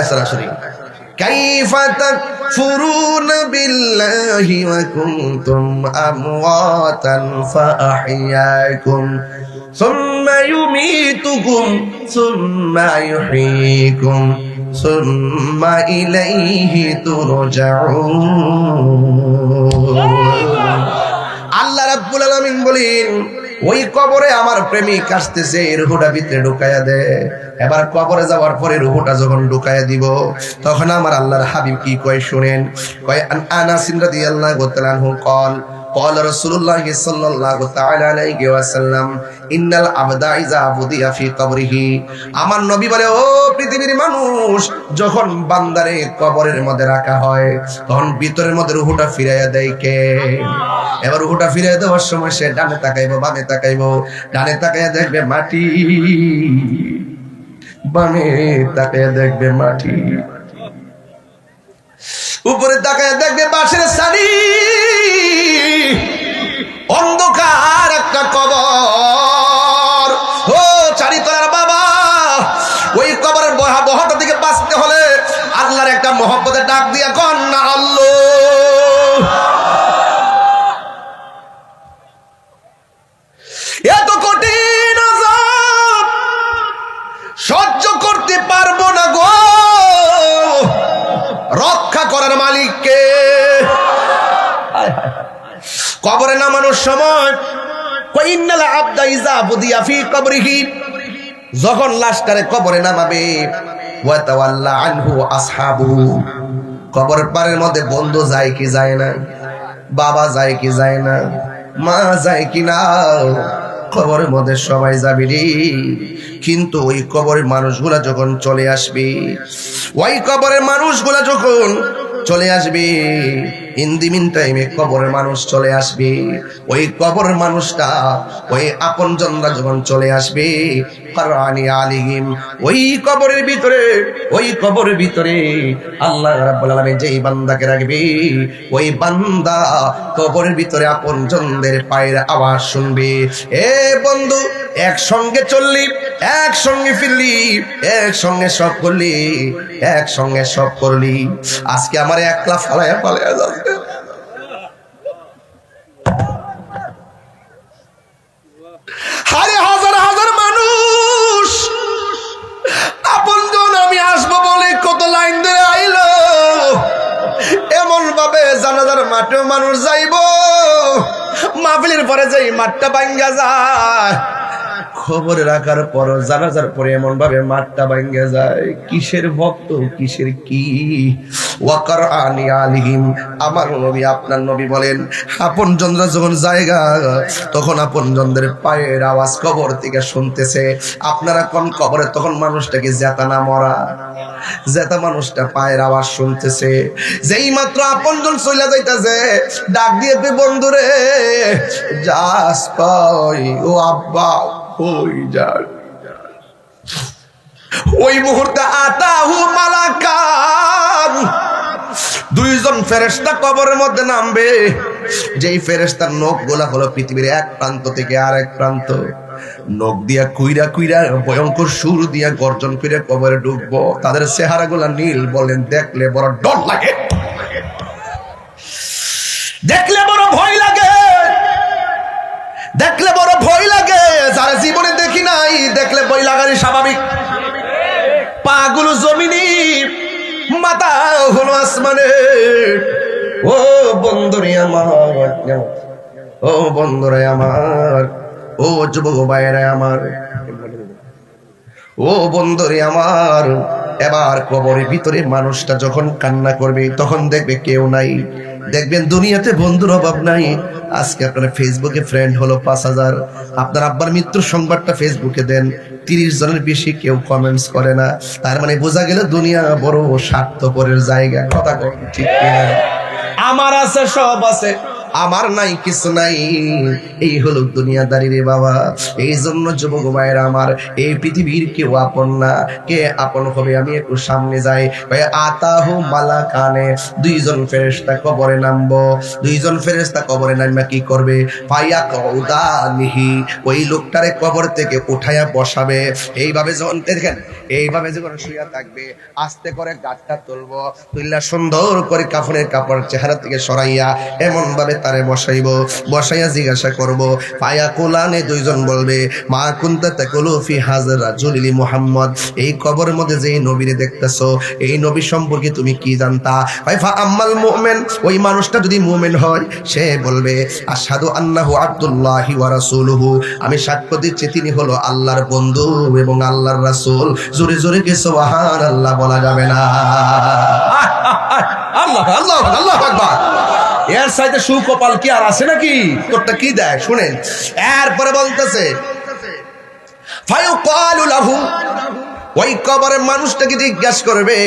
সরাসরি কাইফা তাকফুরুনা বিল্লাহি ওয়া কুনতুম আমওয়াতান ফাআহইয়াকুম সুম্মা ইউমীতুকুম সুম্মা ইউহয়ীকুম সুম্মা ইলাইহি তুরজাউন। আল্লাহ রাব্বুল আলামিন বলেন, ওই কবরে আমার প্রেমিক আসতেছে, রূহটা ভিতরে ঢুকাইয়া দে। এবার কবরে যাওয়ার পরে রূহটা যখন ঢুকাইয়া দিব, তখন আমার আল্লাহর হাবিব কি কয় শুনেন। কয় আনাস রাদিয়াল্লাহু তাআলা আনহু قال قال رسول الله صلى الله تعالى عليه وسلم ان العبد اذا وضع في قبره। আমার নবী বলে, ও পৃথিবীর মানুষ, যখন বান্দারে কবরের মধ্যে রাখা হয় তখন ভিতরের মধ্যে রূহটা ফিরাইয়া দেয় কে? এবার রূহটা ফিরাইয়া দেওয়ার সময় সে ডানে তাকাইবো, বামে তাকাইবো। ডানে তাকাইয়া দেখবে মাটি, বামে তাকাইয়া দেখবে মাটি, উপরে তাকাইয়া দেখবে বাঁশের সারি, অন্ধকার একটা কবর। ও চারিতলার বাবা, ওই কবরের ভয়াবহতা থেকে বাঁচতে হলে আল্লাহর একটা মহব্বতের ডাক দিয়া কন না আল্লাহ। কবরে নামানোর সময় ইন্নাল আবদা ইযা বুদিয়া ফি কবরিহি, যখন লাশটারে কবরে নামাবে ওয়া তাওয়াল্লা আনহু আসহাবুহু, কবরের পারের মধ্যে বন্ধু যায় কি যায় না, বাবা যায় কি যায় না, মা যায় কি না, কবরের মধ্যে সবাই যাবে রে। কিন্তু ওই কবরের মানুষগুলা যখন চলে আসবে, ওই কবরের মানুষগুলা যখন চলে আসবে, ইন দি মিন টাইমে কবরের মানুষ চলে আসবে, ওই কবরের মানুষটা ওই আপনজনরা যখন চলে আসবে, ফারানি আলিহিম, ওই কবরের ভিতরে আল্লাহ রাব্বুল আলামিন যেই বান্দাকে রাখবে, ওই বান্দা কবরের ভিতরে আপনজনদের পায়ের আওয়াজ শুনবে। এ বন্ধু, একসঙ্গে চললি, একসঙ্গে ফিরলি, একসঙ্গে সব করলি, একসঙ্গে সব করলি, আজকে আমার একলা ফালায়া যাচ্ছে। হারে হাজার হাজার মানুষ আপনজন আমি আসবো বলে কত লাইন ধরে আইলো, এমন ভাবে জানাজার মাঠেও মানুষ যাইবো, মাহফিলের পরে যাই মাঠটা ভাঙ্গা যায়, খবরে রাখার পর জানাজার পরে এমন ভাবে মাঠটা ভাঙ্গা যায়। কিসের ভক্ত, কিসের কি? ওয়াকারআনি আলিহিম, আমার নবী আপনার নবী বলেন, আপনজনরা যখন জায়গা তখন আপনজনদের পায়ের আওয়াজ কবর থেকে শুনতেছে। আপনারা কোন কবরে তখন মানুষটাকে জেতানা মরা, জেতা মানুষটা পায়ের আওয়াজ শুনতেছে। যেই মাত্র আপনজন চলে যাইতেছে, ডাক দিয়ে বন্ধুরে যাস কই, ও আব্বা ওই যার, ওই মুহূর্তে আতাহু মালাকান, দুইজন ফেরেশতা কবরের মধ্যে নামবে। যেই ফেরেশতার নখ গোলা হলো পৃথিবীর এক প্রান্ত থেকে আরেক প্রান্ত, নখ দিয়া কুইরা কুইরা ভয়ঙ্কর সুর দিয়া গর্জন করে কবরে ঢুকবো। তাদের চেহারা গুলা নীল, বলেন দেখলে বড় ডর লাগে, দেখলে বড় ভয় লাগে, দেখলে বড় ভয় লাগে। যারা জীবনে দেখি নাই, দেখলে ভয় লাগারই স্বাভাবিক। পাগুলো জমিনি, মাথা হলো আসমানে। ও বন্ধুরে আমার, ও বন্ধুরে আমার, ও যুবক ভাইরা আমার, ও বন্ধুরে আমার, এবার কবরের ভিতরে মানুষটা যখন কান্না করবে তখন দেখবে কেউ নাই। দেখবেন দুনিয়াতে বন্ধুর অভাব নাই। আজকে আপনার ফেসবুকে ফ্রেন্ড হলো 5000, আপনার আব্বার মৃত্যুর সংবাদটা ফেসবুকে দেন, 30 জনের বেশি কেউ কমেন্টস করে না। তার মানে বোঝা গেল দুনিয়া বড় স্বার্থপরের জায়গা। কথা ঠিক কিনা? আমার আছে, সব আছে, আমার নাই কিছু নাই, এই হলো দুনিয়াদারি রে বাবা। এই জন্য যুবক ভাইরা আমার, এই পৃথিবীর কেউ আপন না। কে আপন হবে? আমি একটু সামনে যাই। আতাহু মালাকানে, দুইজন ফেরেশতা কবরে নামবো। দুইজন ফেরেশতা কবরে নামবা কি করবে? ফায়া কউদানিহি, ওই লোকটারে কবর থেকে উঠায়া বসাবে। এইভাবে যখন দেখেন, এইভাবে যখন শুয়া থাকবে, আস্তে করে গাঁটটা তুলবো, তুললা সুন্দর করে কাফনের কাপড় চেহারা থেকে সরাইয়া এমন ভাবে তারে বসাইব। বসাইয়া জিজ্ঞাসা করব, পায়া কোলানে দুইজন বলবে, মা কুনতা তাকুলু ফি হাযা রাজুলি মুহাম্মদ, এই কবরের মধ্যে যে নবীরে দেখতেছো, এই নবী সম্পর্কে তুমি কি জানতা? ফা আম্মাল মুমিন, ওই মানুষটা যদি মুমিন হয়, সে বলবে আশহাদু আন্নাহু আব্দুল্লাহি ওয়া রাসূলুহু, আমি সাক্ষ্য দিচ্ছি তিনি হলো আল্লাহর বন্ধু এবং আল্লাহর রাসূল। জোরে জোরে কি সুবহানাল্লাহ বলা যাবে না? আল্লাহ আল্লাহ আল্লাহু আকবার। এর সাইতে সুকপাল কি আর আছে নাকি? তোরটা কি দেয় শুনেন। এরপরে বলতেছে ফায়ুকালু লাহু, ওই কবরের মানুষটাকে জিজ্ঞাসা করবে,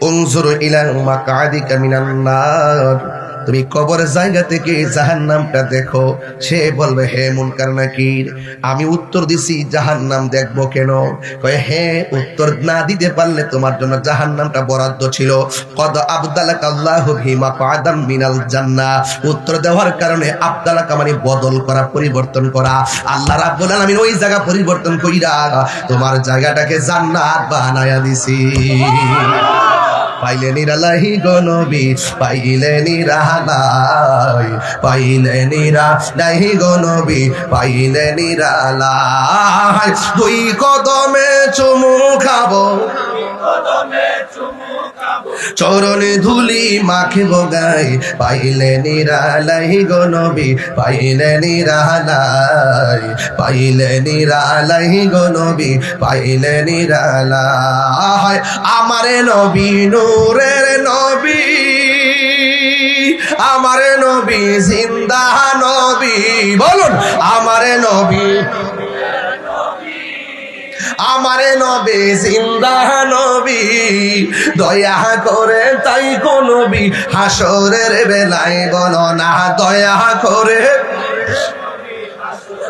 উনজুরু ইলা মাকআদিকা মিনান নার, তুমি কবরের জায়গা থেকে জাহান্নামটা দেখো। সে বলবে, হে মুনকার নাকির, আমি উত্তর দিছি জাহান্নাম দেখবো কেন? কয়, হ্যাঁ, উত্তর না দিতে পারলে তোমার জন্য জাহান্নামটা বরাদ্দ ছিল। কদ আবদালাকা আল্লাহু বিমা কাদাম মিনাল জান্নাহ, উত্তর দেওয়ার কারণে আবদালাকা মানে বদল করা, পরিবর্তন করা। আল্লাহ রাব্বুল আলামিন ওই জায়গা পরিবর্তন কইরা তোমার জায়গাটাকে জান্নাত বানায়া দিছি। পাইলে নিরালাহি গো নবী, পাইলে নিরালাই, পাইলে নিরালাহি গো নবী, পাইলে নিরালাই। দুই কদমে চুমু খাবো, চরণে ধুলি মাখিব গাই, পাইলে নিরালাই গো নবী, পাইলে নিরালাই, পাইলে নিরালাই গো নবী, পাইলে নিরালাই। আমারে নবী নূরের নবী, আমারে নবী জিন্দা নবী, বলুন আমারে নবী, আমারে নবী জিন্দা নবী, দয়া করে তাই গো নবী হাসরের বেলায় বলো না, দয়া করে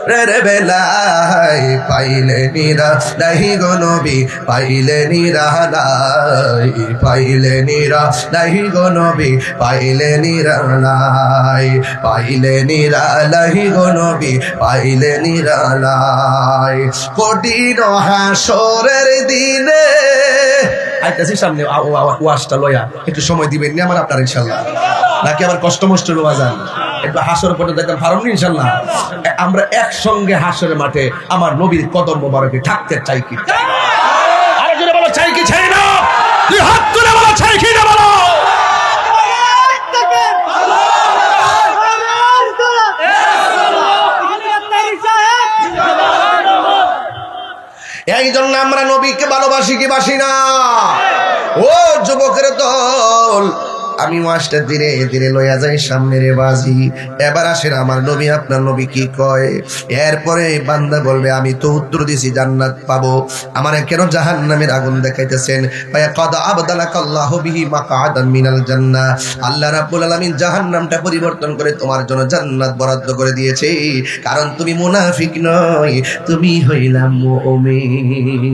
রে বেলায়, পাইলে নিরালাই গো নবী, পাইলে নিরালাই, পাইলে নিরালাই গো নবী, পাইলে নিরালাই, পাইলে নিরালাই গো নবী, পাইলে নিরালাই। কঠিন হাসরের দিনে আইতাছি সামনে ওয়াজটা লয়া, একটু সময় দিবেন না আমার আপনার ইনশাআল্লাহ, নাকি আবার কষ্ট মষ্ট বাজান একটু হাসর পর্যন্ত দেখেন পারুন ইনশাআল্লাহ। আমরা একসঙ্গে হাসরের মাঠে আমার নবীর কদম মোবারকে থাকতে চাই কি? আরো জোরে বলো চাই কি চাই না? দুই হাত তুলে বলো চাই কি না বলো। এই জন্য আমরা নবীকে ভালোবাসি কি বাসি না? ও যুবকের দল, আমি ওয়াজটা ধীরে ধীরে লইয়া যাই সামনে রে বাজি। এবার আসেন আমার নবী, আপনার নবী কি কয়? এরপরে বান্দা বলবে আমি তো উত্তর দিছি জান্নাত পাবো, আমারে কেন জাহান্নামের আগুন দেখাইতেছেন? ফায়াকাদ আবদালাকাল্লাহু বিহি মাকআদান মিনাল জান্নাহ, আল্লাহ রাব্বুল আলামিন জাহান্নামটা পরিবর্তন করে তোমার জন্য জান্নাত বরাদ্দ করে দিয়েছে, কারণ তুমি মুনাফিক নয়, তুমি হইলা মুমিন।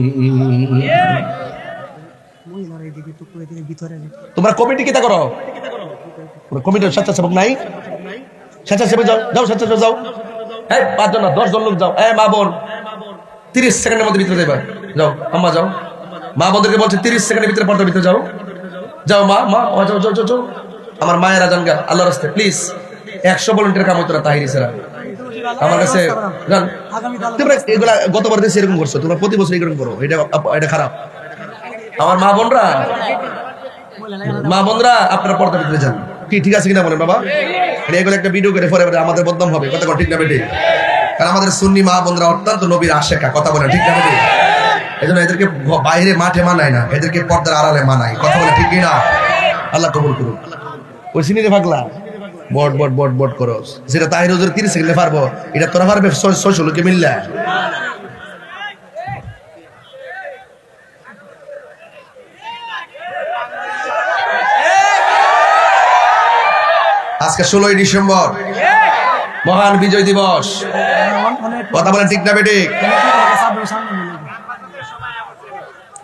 তোমরা কমিটি কিতা করো? কমিটির স্বেচ্ছাসেবক নাই? স্বেচ্ছাসেবক যাও, যাও স্বেচ্ছাসেবক যাও, হ্যাঁ 5 জন না 10 জন লোক যাও। মা বোন 30 সেকেন্ডের মধ্যে ভিতরে যাইবা, যাও আম্মা যাও, মা বোনদেরকে বলছে 30 সেকেন্ডের ভিতরে পর্দার ভিতরে যাও, যাও মা মা যাও যাও যাও। আমার মায়েরা জান গা আল্লাহর রাস্তায় প্লিজ 100 ভলান্টিয়ার কাম হতো না তাহিরি স্যার আমার কাছে জান। তোমরা এগুলা গতবার দেশে এরকম করছো, তোমরা প্রতি বছর এরকম করো, এটা খারাপ। আমার মা বোনরা আপনারা পর্দার ভিতরে যান, ঠিক আছে কিনা বলেন বাবা? এগুলো একটা ভিডিও করে পরে আমাদের বদনাম হবে, কথা ঠিক না বেটে? কারণ আমাদের সুন্নি মা বোনরা অত্যন্ত নবীর আশেকা, কথা বলে ঠিক না বেটে? এই জন্য এদেরকে বাইরে মাঠে মানায় না, এদেরকে পর্দার আড়ালে মানায়, কথা বলে ঠিক কিনা? আল্লাহ কবুল করুন। ওই সিনিরে ভাগলা বট বট বট বট করো, যেটা তাহির 30 সেকেন্ডে পারবো, এটা তোরা পারবে 600 লোকে মিললে? আজকে 16ই ডিসেম্বর মহান বিজয় দিবস, কথা বলেন ঠিক না বেঠিক?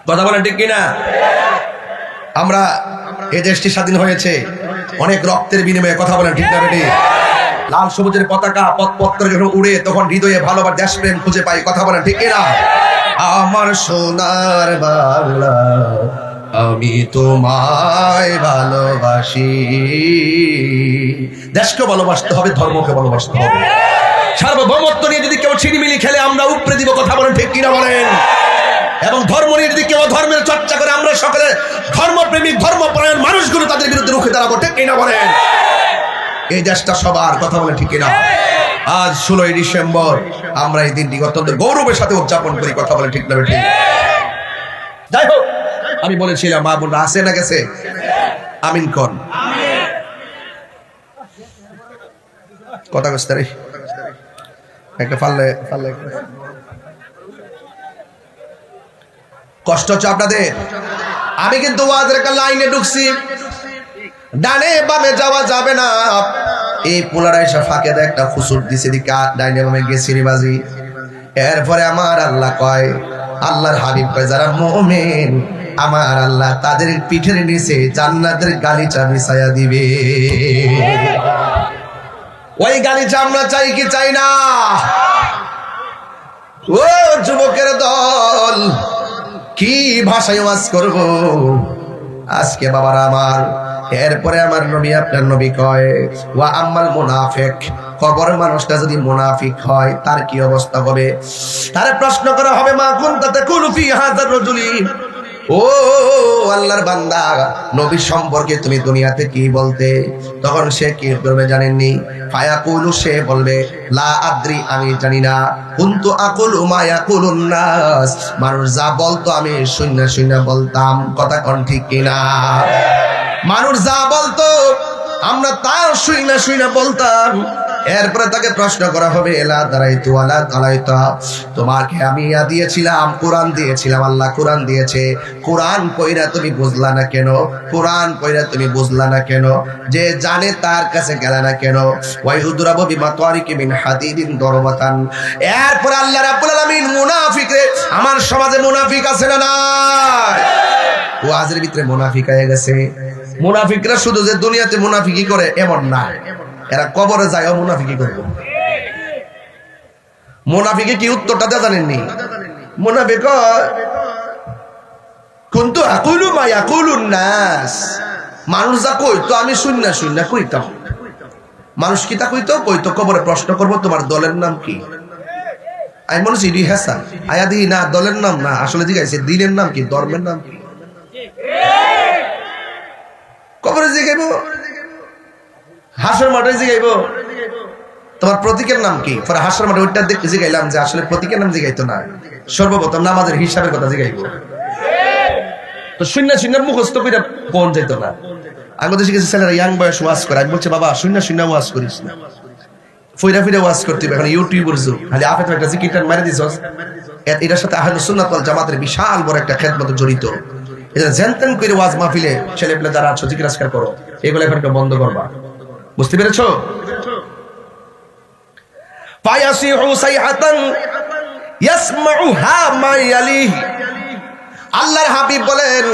কথা বলেন ঠিক কিনা? আমরা এই দেশটি স্বাধীন হয়েছে অনেক রক্তের বিনিময়ে, কথা বলেন ঠিক না বেঠিক? লাল সবুজের পতাকা পথ যখন উড়ে তখন হৃদয়ে ভালোবাসা দেশপ্রেম খুঁজে পাই, কথা বলেন ঠিক কিনা? আমার সোনার বাংলা আমি তোমায় ভালোবাসি। দেশকে ভালোবাসতে হবে, ধর্মকে ভালোবাসতে হবে। সার্বভৌমত্ব নিয়ে যদি কেউ ছিনিমিনি খেলে আমরা উপরে দিব, কথা বলেন ঠিক কিনা বলেন? এবং ধর্ম নিয়ে যদি কেউ ধর্মের চর্চা করে আমরা সকলে ধর্মপ্রেমিক ধর্মপরায়ণ মানুষগুলো তাদের বিরুদ্ধে রুখে দাঁড়াবো, ঠিক কিনা বলেন? এই দেশটা সবার, কথা বলেন ঠিক কিনা? আজ 16ই ডিসেম্বর আমরা এই দিনটি অত্যন্ত গৌরবের সাথে উদযাপন করি, কথা বলেন ঠিক না ঠিক? যাই হোক, আমি বলেছিলাম মা বোনরা আসে না গেছে, আমিন কন কথা কইতে রে একটা ফাললে কষ্ট হচ্ছে আপনাদের। আমি কিন্তু ওয়াজের একটা লাইনে ঢুকছি, ডানে বামে যাওয়া যাবে না। এই পোলারাইসা ফাঁকে একটা ফুসুর দিছে, দিকে ডাইনে বামে গেছি রে বাজি। এরপরে আমার আল্লাহ কয়, আল্লাহর হাবিব কয় যারা মুমিন আমার আল্লাহ তাদের পিঠের নিচে জান্নাতের গালিচা বিছায়া দিবে। ওই গালিচা আমরা চাই কি চাই না? ও যুবকের দল, কি ভাষায় ওয়াজ করব আজকে বাবার আমার? এরপরে আমার নবী, আপনার নবী কয় ওয়া আম্মাল মুনাফিক, কবর মানুষটা যদি মুনাফিক হয় তার কি অবস্থা হবে? তারে প্রশ্ন করা হবে মা কুনতা তাকুলু ফি হাযার রাজুলি, ও আল্লাহর বান্দা, নবী সম্পর্কে তুমি দুনিয়াতে কি বলতে? তখন সে কি করবে জানেননি? ফায়াকুলু, সে বলবে লা আদ্রি, আমি জানি না। কুনতু আকুলু মা ইয়াকুলুন নাস, মানুষ যা বলতো আমি শুনে শুনে বলতাম। কথা কোন ঠিক কিনা? মানুষ যা বলতো আমরা তার শুনে শুনে বলতাম। এরপরে তাকে প্রশ্ন করা হবে, এলা দাঁড়াইতু আলা দাঁড়াইতা, তোমাকে আমি দিয়েছিলাম, কোরআন দিয়েছিলাম, আল্লাহ কোরআন দিয়েছে, কোরআন পয়রা তুমি বুঝলা না কেন? কোরআন পয়রা তুমি বুঝলা না কেন? যে জানে তার কাছে গেল না কেন? ওয়াই উদরাবু বিমা তারিকি মিন হাদিদিন দরবাতান। এরপরে আল্লাহ রাব্বুল আলামিন মুনাফিকরে, আমার সমাজে মুনাফিক আছে না নাই? ওয়াজের ভিতরে মুনাফিক হয়ে গেছে। মুনাফিকরা শুধু যে দুনিয়াতে মুনাফিকি করে এমন না, এরা কবরে যায় মুনাফিকি করবে। মুনাফিকে কি উত্তরটা দেয়া জানেননি? মুনাফিক কুনতু আকুলু মা ইয়াকুলুন নাস, মানুষ যা কইতো আমি শুননা শুননা কইতাম। মানুষ কি তা কইতো? কইতো কবরে প্রশ্ন করব তোমার দলের নাম কি? আমি মনে হচ্ছে ইডি হাসান আয়া দিই না, দলের নাম না, আসলে জিজ্ঞাসা দিনের নাম কি, ধর্মের নাম কি? কবরে জিগাইব, হাসর মাঠে জিগাইব তোমার প্রতীকের নাম কি? পরে হাসর মাঠে ওইটা দেখতে জিগাইলাম যে আসলে প্রতীকের নাম জিগাইতো না, সর্বপ্রথম নামাজের হিসাবের কথা জিগাইব। তো শূন্য শূন্য মুখস্থ করে কোন যেত না। আমাদের শিখেছে ছেলেরা ইয়াং বয়স ওয়াজ করে, আমি বলছি বাবা শূন্য শূন্য ওয়াজ করিস না, ফইরা ফিরে ওয়াজ করতে হবে। এখন ইউটিউবের যুগ, খালি আপনি একটা জিকিরটান মারি দিছস। এটার সাথে আহলুস সুন্নাত ওয়াল জামাতের বিশাল বড় একটা খেদমত জড়িত। এটা জানতেন করে ওয়াজ মাহফিলে ছেলেপেলে যারা আছো জিকির আজকার করো, এগুলো এখন বন্ধ করবা। বুঝতে পেরেছো? ফায়াসিহু সাইহাতান ইয়াসমাউহা মা ইয়ালিহি, আল্লাহর হাবিব বলেন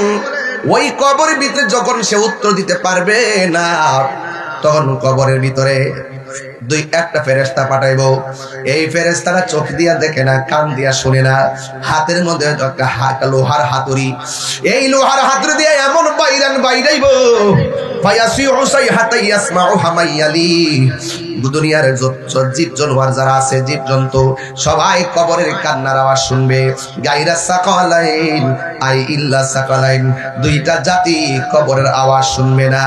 ওই কবরের ভিতরে যখন সে উত্তর দিতে পারবে না, তখন কবরের ভিতরে একটা ফেরেশতা পাঠাইবো। এই ফেরেশতারা চোখ দিয়া দেখে না, কান দিয়া শুনে না, হাতের মধ্যে একটা লোহার হাতুড়ি, এই লোহার হাতুড়ি দিয়ে এমন বাইরাইবো ফায়াসিহু সাইহাতা ইয়াসমাউহা মা ইয়ালি, দুনিয়ার জীব জানোয়ার যারা আছে, জীব জন্তু সবাই কবরের কান্নার আওয়াজ শুনবে। গায়রা সাকালাইন আই ইল্লা সাকালাইন, দুইটা জাতি কবরের আওয়াজ শুনবে না,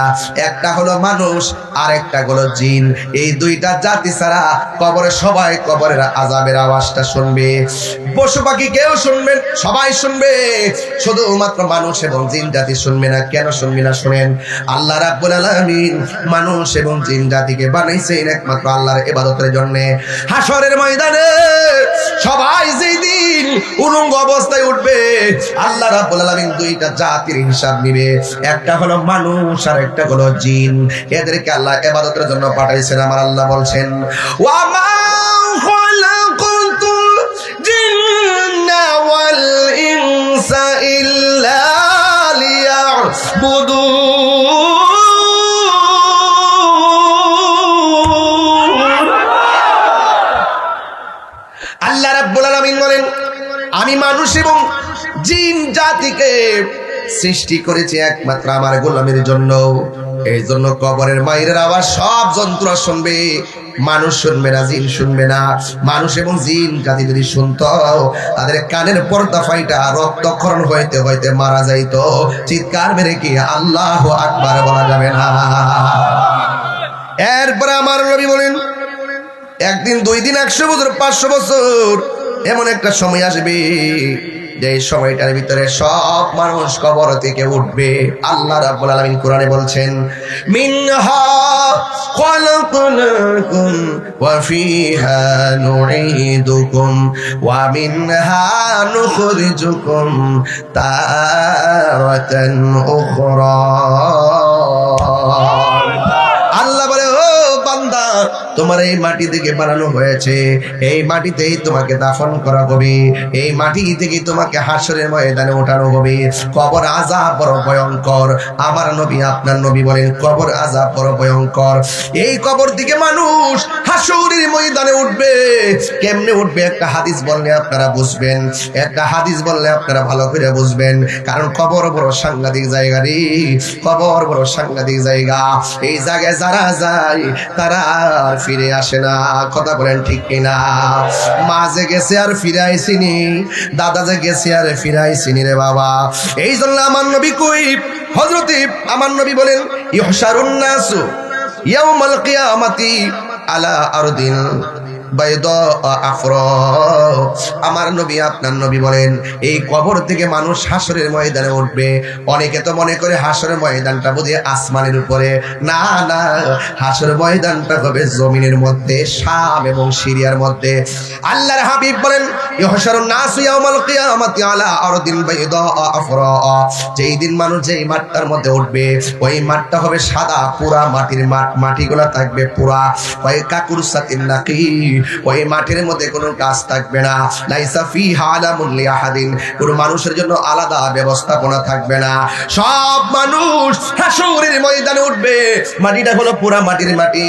একটা হলো মানুষ আর একটা হলো জিন। এই দুইটা জাতি ছাড়া কবরে সবাই কবরের আযাবের আওয়াজটা শুনবে। পশু পাখি কেউ শুনবেন, সবাই শুনবে, শুধুমাত্র মানুষ এবং জিন জাতি শুনবে না। কেন শুনবে না শুনেন, আল্লাহ রাব্বুল আলামিন মানুষ এবং জিন জাতিকে বানাইছেন একমাত্র আল্লাহর ইবাদতের জন্য। হাসরের ময়দানে সবাই যেদিন উলঙ্গ অবস্থায় উঠবে, আল্লাহ রাব্বুল আলামিন দুইটা জাতির হিসাব নিবে, একটা হলো মানুষ আর একটা হলো জিন। এদেরকে আল্লাহ ইবাদতের জন্য পাঠাইছেন। আমার আল্লাহ বলছেন ওয়া মা খালাকাতুল জিন্না ওয়াল ইনসা ইল্লা লিয়াবুদুন। আল্লাহ রাব্বুল আলামিন বলেন আমি মানুষ এবং জিন জাতিকে সৃষ্টি করেছি একমাত্র আমার গোলামের জন্য। এই জন্য কবরের মাইরের আওয়াজ সব জন্তুরা শুনবে, মানুষ শুনবে না, জিন শুনবে না। মানুষ এবং জিন জাতি যদি শুনতো, তাদের কানের পর্দা ফাইটা রক্তক্ষরণ হইতে হইতে মারা যাইতো। চিৎকার মেরে কি আল্লাহু আকবার বলা যাবে না? এরপরে আমার নবী বলেন একদিন, 2 দিন, 100 বছর, 500 বছর, এমন একটা সময় আসবে যে সময়টার ভিতরে সব মানুষ কবর থেকে উঠবে। আল্লাহ রাব্বুল আলামিন কোরআনে বলছেন মিনহা খালাকনাকুম ওয়া ফিহা নুঈদুকুম ওয়া মিনহা নুখরিজুকুম তারাতান উখরা। আল্লাহ বলে ও বান্দা, তোমার এই মাটি থেকে বানানো হয়েছে, এই মাটিতেই তোমাকে দাফন করা হবে, এই মাটি থেকে তোমাকে হাসরের ময়দানে ওঠানো হবে। কবর আযাব বড় ভয়ঙ্কর। আমার নবী, আপনার নবী বলেন কবর আযাব বড় ভয়ঙ্কর। এই কবর থেকে মানুষ হাসরের ময়দানে উঠবে। কেমনে উঠবে একটা হাদিস বললে আপনারা বুঝবেন, একটা হাদিস বললে আপনারা ভালো করে বুঝবেন। কারণ কবর বড় সাংঘাতিক জায়গা রে, কবর বড় সাংঘাতিক জায়গা। এই জায়গায় যারা যায় তারা ফিরে আসে না। কথা বলেন ঠিক কিনা? মা যে গেছে আর ফিরে আইসিনি, দাদা যে গেছে আর ফিরে আইসিনি রে বাবা। এই জন্য আমার নবী কই, হযরতে আমার নবী বলেন ইহশারুন নাসু ইয়াউমাল কিয়ামাতি আলা আরদিন বাইদা আফরা। আমার নবী আপনার নবী বলেন এই কবর থেকে মানুষ হাসরের ময়দানে উঠবে। অনেকে তো মনে করে হাসরের ময়দানটা বোধহয় আসমানের উপরে। না না, হাসরের ময়দানটা হবে জমিনের মধ্যে, শাম এবং সিরিয়ার মধ্যে। আল্লাহর হাবিব বলেন ইহশারুন নাসু ইয়াউমাল কিয়ামাতি আলা আরদিন বাইদা আফরা। যেই দিন মানুষ যেই মাঠটার মধ্যে উঠবে ওই মাঠটা হবে সাদা পুরা মাটির মাঠ, মাটিগুলা থাকবে পুরা। ওই কাকুরসাতিন নাকি, ওই মাঠের মধ্যে কোনো গাছ থাকবে না। লাইসা ফিহা আলামুন লিআহাদিন, কোনো মানুষের জন্য আলাদা ব্যবস্থাপনা থাকবে না। সব মানুষ হাসরের ময়দানে উঠবে, মাটিটা হলো পুরা মাটির মাটি।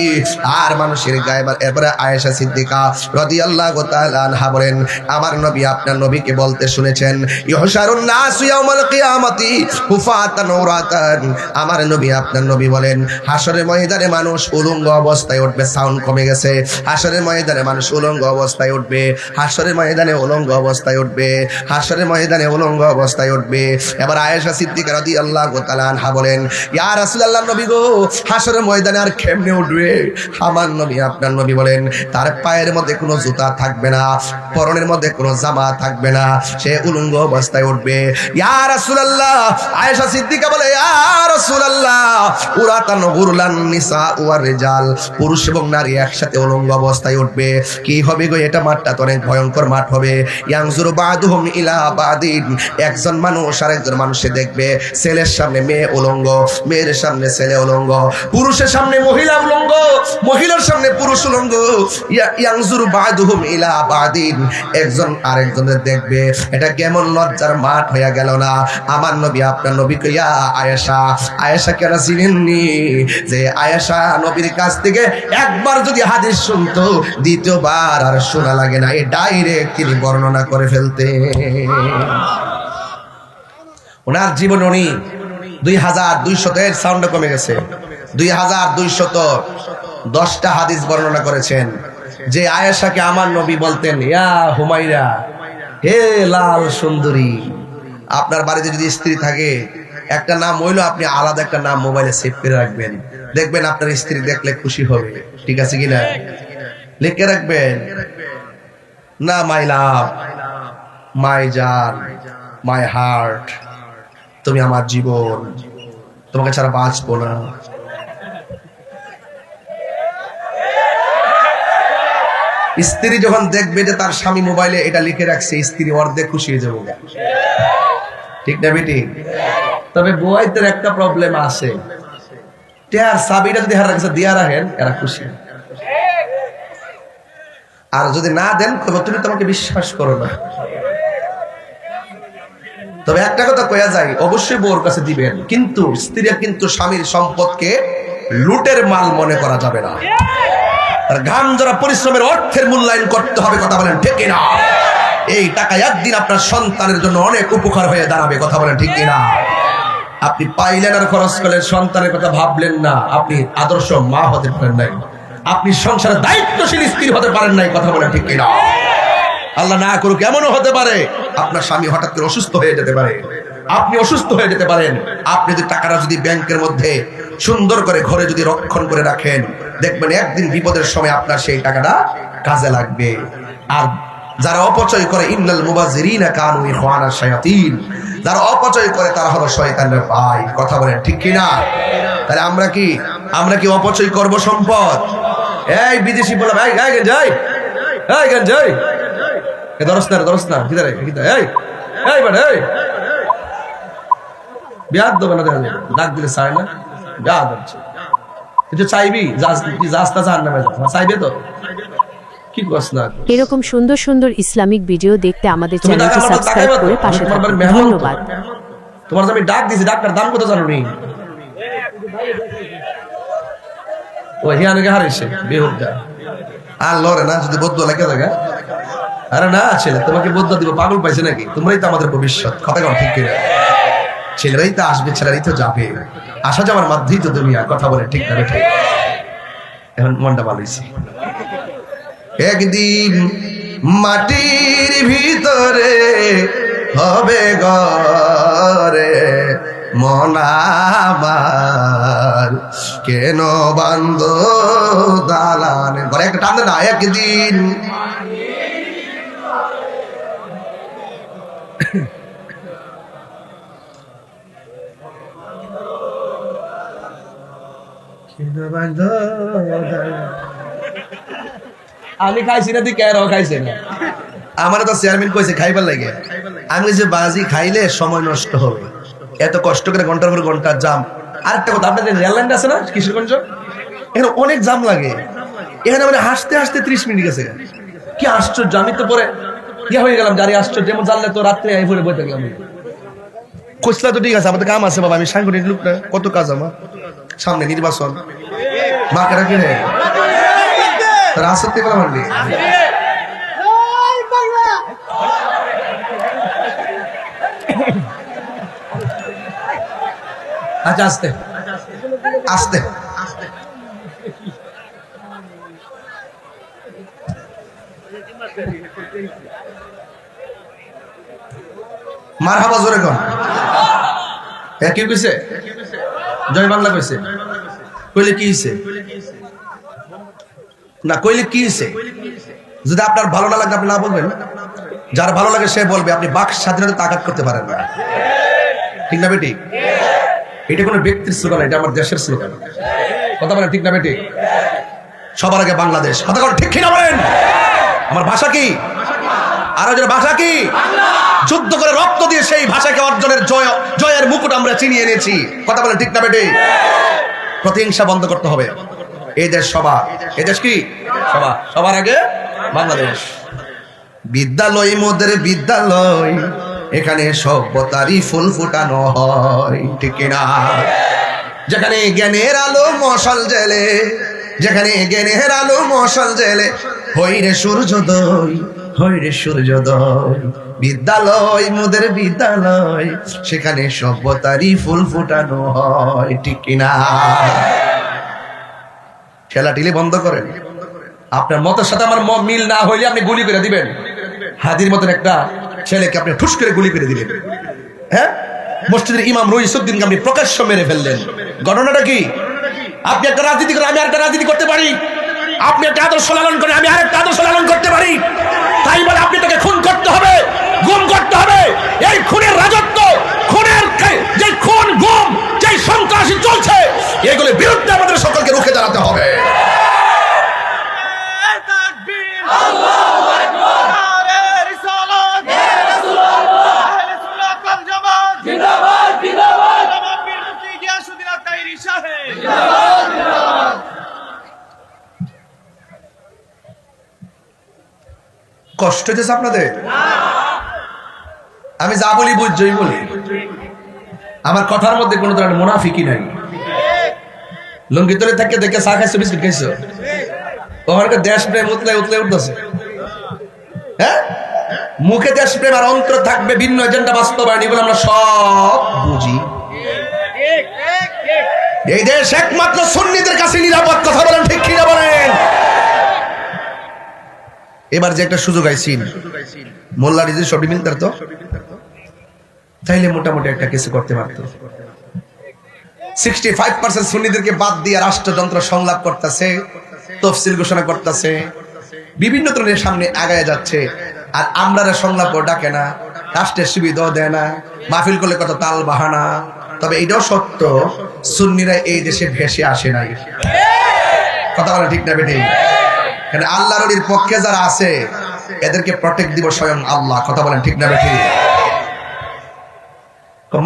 আর মানুষের গায়ে এবারে আয়েশা সিদ্দিকা রাদিয়াল্লাহু তাআলা আনহা বলেন আমার নবী আপনার নবীকে বলতে শুনেছেন ইহশারুন নাস ইয়াউমাল কিয়ামাতি হুফাতান উরাতান। আমার নবী আপনার নবী বলেন হাসরের ময়দানে মানুষ উলঙ্গ অবস্থায় উঠবে। সাউন্ড কমে গেছে। হাসরের ময়দানে মানুষ উলঙ্গ অবস্থায় উঠবে, হাসরের ময়দানে উলঙ্গ অবস্থায় উঠবে, হাসরের ময়দানে উলঙ্গ অবস্থায় উঠবে। এবার আয়েশা সিদ্দিকা রাদিয়াল্লাহু তাআলা আনহা বলেন ইয়া রাসূলুল্লাহ নবী গো হাসরের ময়দানে আর কেমনে উঠবে? আমার নবী আপনার নবী বলেন তার পায়ের মধ্যে কোনো জুতা থাকবে না, পরনের মধ্যে কোনো জামা থাকবে না, সে উলঙ্গ অবস্থায় উঠবে। ইয়া রাসূলুল্লাহ, আয়েশা সিদ্দিকা বলে ইয়া রাসূলুল্লাহ উরাতান গুরলান নিসা ওয়ার রিজাল, পুরুষ এবং নারী একসাথে উলঙ্গ অবস্থায় উঠবে। কি হবে গো? এটা মাঠটা তো অনেক ভয়ঙ্কর মাঠ হবে। ইয়ানজুরু বাদুহুম ইলা বাদিন, একজন মানুষ আরেকজন মানুষে দেখবে। ছেলের সামনে মেয়ে উলঙ্গ, মেয়ের সামনে ছেলে উলঙ্গ, পুরুষের সামনে মহিলা উলঙ্গ, মহিলার সামনে পুরুষ উলঙ্গ। ইয়ানজুরু বাদুহুম ইলা বাদিন, একজন আরেকজনের দেখবে। এটা কেমন লজ্জার মাঠ হয়ে গেল না? আমার নবী আপনার নবী কইয়া আয়েশা, আয়েশা কেন চিনেননি? যে আয়েশা নবীর কাছ থেকে একবার যদি হাদিস শুনতো দ্বিতীয়বার আর শোনা লাগে না, এই ডাইরেক্ট তিনি বর্ণনা করে ফেলতেন। ওনার জীবন উনি 2200 সাউন্ড কমে গেছে, 2210টা হাদিস বর্ণনা করেছেন। যে আয়েশাকে আমার নবী বলতেন ইয়া হুমায়রা, হে লাল সুন্দরী। আপনার বাড়িতে যদি স্ত্রী থাকে একটা নাম হইলো আপনি আলাদা একটা নাম মোবাইলে সেভ করে রাখবেন, দেখবেন আপনার স্ত্রী দেখলে খুশি হবে। ঠিক আছে কিনা? লিখে রাখবেন না মাই লাভ, মাই জান, মাই হার্ট, তুমি আমার জীবন, তোমাকে ছাড়া বাঁচবো না। স্ত্রী যখন দেখবে যে তার স্বামী মোবাইলে এটা লিখে রাখছে, স্ত্রী অর্ধেক খুশি হয়ে যাবে। ঠিক না বেটি? তবে বুয়াইদের একটা প্রবলেম আছে, টেয়ার চাবিটা যদি হারা রাখছে দিয়া রাখেন, এরা খুশি। আর যদি না দেন তবে তুমি তোমাকে বিশ্বাস করো না। তবে একটা কথা কয়া যায়, অবশ্যই বউর কাছে দিবেন, কিন্তু স্ত্রী কিন্তু স্বামীর সম্পদকে লুটের মাল মনে করা যাবে না। আর ঘাম যারা পরিশ্রমের অর্থের মূল্যায়ন করতে হবে। কথা বলেন ঠিক কিনা? এই টাকা একদিন আপনার সন্তানের জন্য অনেক উপকার হয়ে দাঁড়াবে। কথা বলেন ঠিক কিনা? আপনি পাইলেন আর খরচ করলেন, সন্তানের কথা ভাবলেন না, আপনি আদর্শ মা হতে পারেন নাই, আপনি সংসারের দায়িত্বশীল স্ত্রী হতে পারেন নাই। কথা বলেন ঠিক কিনা? আল্লাহ না করুক এমনও হতে পারে আপনার স্বামী হঠাৎ করে অসুস্থ হয়ে যেতে পারে, আপনি অসুস্থ হয়ে যেতে পারেন। আপনি যদি টাকাটা যদি ব্যাংকের মধ্যে সুন্দর করে ঘরে যদি রক্ষণ করে রাখেন, দেখবেন একদিন বিপদের সময় আপনার সেই টাকাটা কাজে লাগবে। আর যারা অপচয় করে ইন্নাল মুবাযজিরিনা কানু ইখওয়ানাশ শায়াতিন, যারা অপচয় করে তারা হলো শয়তানের ভাই। কথা বলেন ঠিক কিনা? তাহলে আমরা কি অপচয় করব সম্পদ? এই বিদেশি বলে ভাই গায় যাই, এই গান যাই, এ দরস না কিদারে এই বড় এই বিয়াদ দেবে না, ডাক দিলে চায় না, বিয়াদ হচ্ছে। কিন্তু চাইবি যাস্তা জাহান্নামে যাবে, চাইবে তো কি কস না। এরকম সুন্দর সুন্দর ইসলামিক ভিডিও দেখতে আমাদের চ্যানেলটি সাবস্ক্রাইব করে পাশে থাকুন। ধন্যবাদ। তোমার আমি ডাক দিছি, ডাক্তার দাম কত জানো নি? ও হিয়ানকে হারিয়েছে বেহুদা আর লরে না, যদি বদ্ধ লাগে জায়গা। আরে না ছেলে, তোমাকে বদ্ধ দিব, পাগল পাইছে নাকি? তোমরাই তো আমাদের ভবিষ্যৎ। কথা কম ঠিক কিনা? ছেলেরাই তো আসবে, ছেলেরাই তো যাবে, আসা যাওয়ার মধ্যেই তো দুনিয়া। কথা বলে ঠিক না? ঠিক। এখন মনটা ভালো হয়েছে। একদিন মাটির ভিতরে হবে ঘরে মন আমার, কেন বান্ধ দালান ঘরে? একটা টান না, একদিন আমি খাইছি না, তুই কেন খাইছে না? আমার তো চেয়ারম্যান কইছে খাইবার লাগে। আমি যে বাজি খাইলে সময় নষ্ট হবে, এত কষ্ট করে ঘন্টার পর ঘন্টা জাম। আরেকটা কথা, আপনাদের রেল লাইন আছে না কিশোরগঞ্জ, এখানে অনেক জাম লাগে। এখানে মানে হাসতে হাসতে 30 মিনিট গেছে। কি আশ্চর্য! আমি তো পরে ইয়া হয়ে গেলাম, জানি আশ্চর্য। যেমন জানলে তো রাত্রে এই পরে বই থাকলাম। কইসলা তো ঠিক আছে, আমাদের কাম আছে বাবা, আমি সাংগঠনিক লোক না, কত কাজ আমার সামনে, নির্বাচন মার্কেটা কিনে রাস্তাতে পেলাম আনলি। আচ্ছা, আস্তে আস্তে মারহাবা জোরে কোন কি কইছে? জয় বাংলা কইছে। কইলে কি হইছে না, কইলে কি হইছে? যদি আপনার ভালো না লাগে আপনি না বলবেন, যার ভালো লাগে সে বলবে। আপনি বাক স্বাধীনতা তাকাত করতে পারেন না, ঠিক না বেটি? এটা কোনো ব্যক্তির স্লোগান, এটা আমার দেশের স্লোগান। কথা বলেন ঠিক না বেটি? সবার আগে বাংলাদেশ। কথা বলেন ঠিক কিনা বলেন? আমার ভাষা কি? আর ভাষা কি? যুদ্ধ করে রক্ত দিয়ে সেই ভাষাকে অর্জনের জয়ের মুকুট আমরা চিনিয়ে এনেছি। কথা বলেন ঠিক না বেটি? প্রতিহিংসা বন্ধ করতে হবে। এই দেশ সবার, এই দেশ কি সবার, সবার আগে বাংলাদেশ। বিদ্যালয় মোদের বিদ্যালয়, এখানে সভ্যতারই ফুল ফুটানো হয়, ঠিক না? যেখানে জ্ঞানের আলো মশাল জেলে, যেখানে জ্ঞানের আলো মশাল জেলে, হই রে সূর্যোদয়, হই রে সূর্যোদয়। বিদ্যালয় মোদের বিদ্যালয়, সেখানে সভ্যতারই ফুল ফুটানো হয়, ঠিক কিনা? খেলাটিলি বন্ধ করেন। আপনার মতের সাথে আমার মিল না হইলে আপনি গুলি করে দিবেন। হাদির মতন একটা ছেলেকে আপনি ঠুস করে গুলি করে দিলেন। হ্যাঁ, মসজিদের ইমাম রইসুদ্দিনকে আপনি প্রকাশ্য মেরে ফেললেন। ঘটনাটা কি? আপনি একটা রাজনীতি করে আমি আরেকটা রাজনীতি করতে পারি, আপনি একটা আদর্শ লালন করে আমি আরেকটা আদর্শ লালন করতে পারি। তাই বলে আপনি তাকে খুন করতে হবে, গুম করতে হবে? এই খুনের রাজত্ব, খুনের যে খুন গুম, যে সন্ত্রাসী চলছে, এগুলোর বিরুদ্ধে আমাদের সকলকে রুখে দাঁড়াতে হবে। কষ্ট হইতেছে আপনাদের? আমি যা বলি বুঝছই বলি, আমার কথার মধ্যে কোনো ধরনের মুনাফিকি নাই। লুঙ্গি তলে থেকে দেখে চা খাইছো, বিস্কুট খাইছো, ওখানকার দেশ প্রেম উতলে উতলে উঠতেছে। হ্যাঁ, মুখে দেশ প্রেম আর অন্তর থাকবে ভিন্ন এজেন্ডা বাস্তবায়ন, এগুলো আমরা সব বুঝি। এই দেশ একমাত্র সুন্নিদের কাছে নিরাপদ। কথা বলেন ঠিক কিনা বলেন? এবার যে একটা সুযোগ আইছিল, মোল্লা রিজির সবই মিলতার তো, তাইলে মোটামুটি একটা কিছু করতে পারত। 65% সুন্নিদেরকে বাদ দিয়ে রাষ্ট্রযন্ত্র সংলাপ করতেছে, তফসিল ঘোষণা করতেছে, বিভিন্ন ধরনের সামনে আগায় যাচ্ছে। আর আমরা সংলাপ ডাকে না, রাষ্ট্রের সুবিধাও দেয় না, মাহফিল করলে কত তাল বাহানা। তবে এটাও সত্য, সুন্নিরা এই দেশে ভেসে আসে নাই। কথা বলে ঠিক না বেটি? আল্লাহর ওলির পক্ষে যারা আছে এদেরকে প্রটেক্ট দিব স্বয়ং আল্লাহ। কথা বলেন ঠিক না বেটি?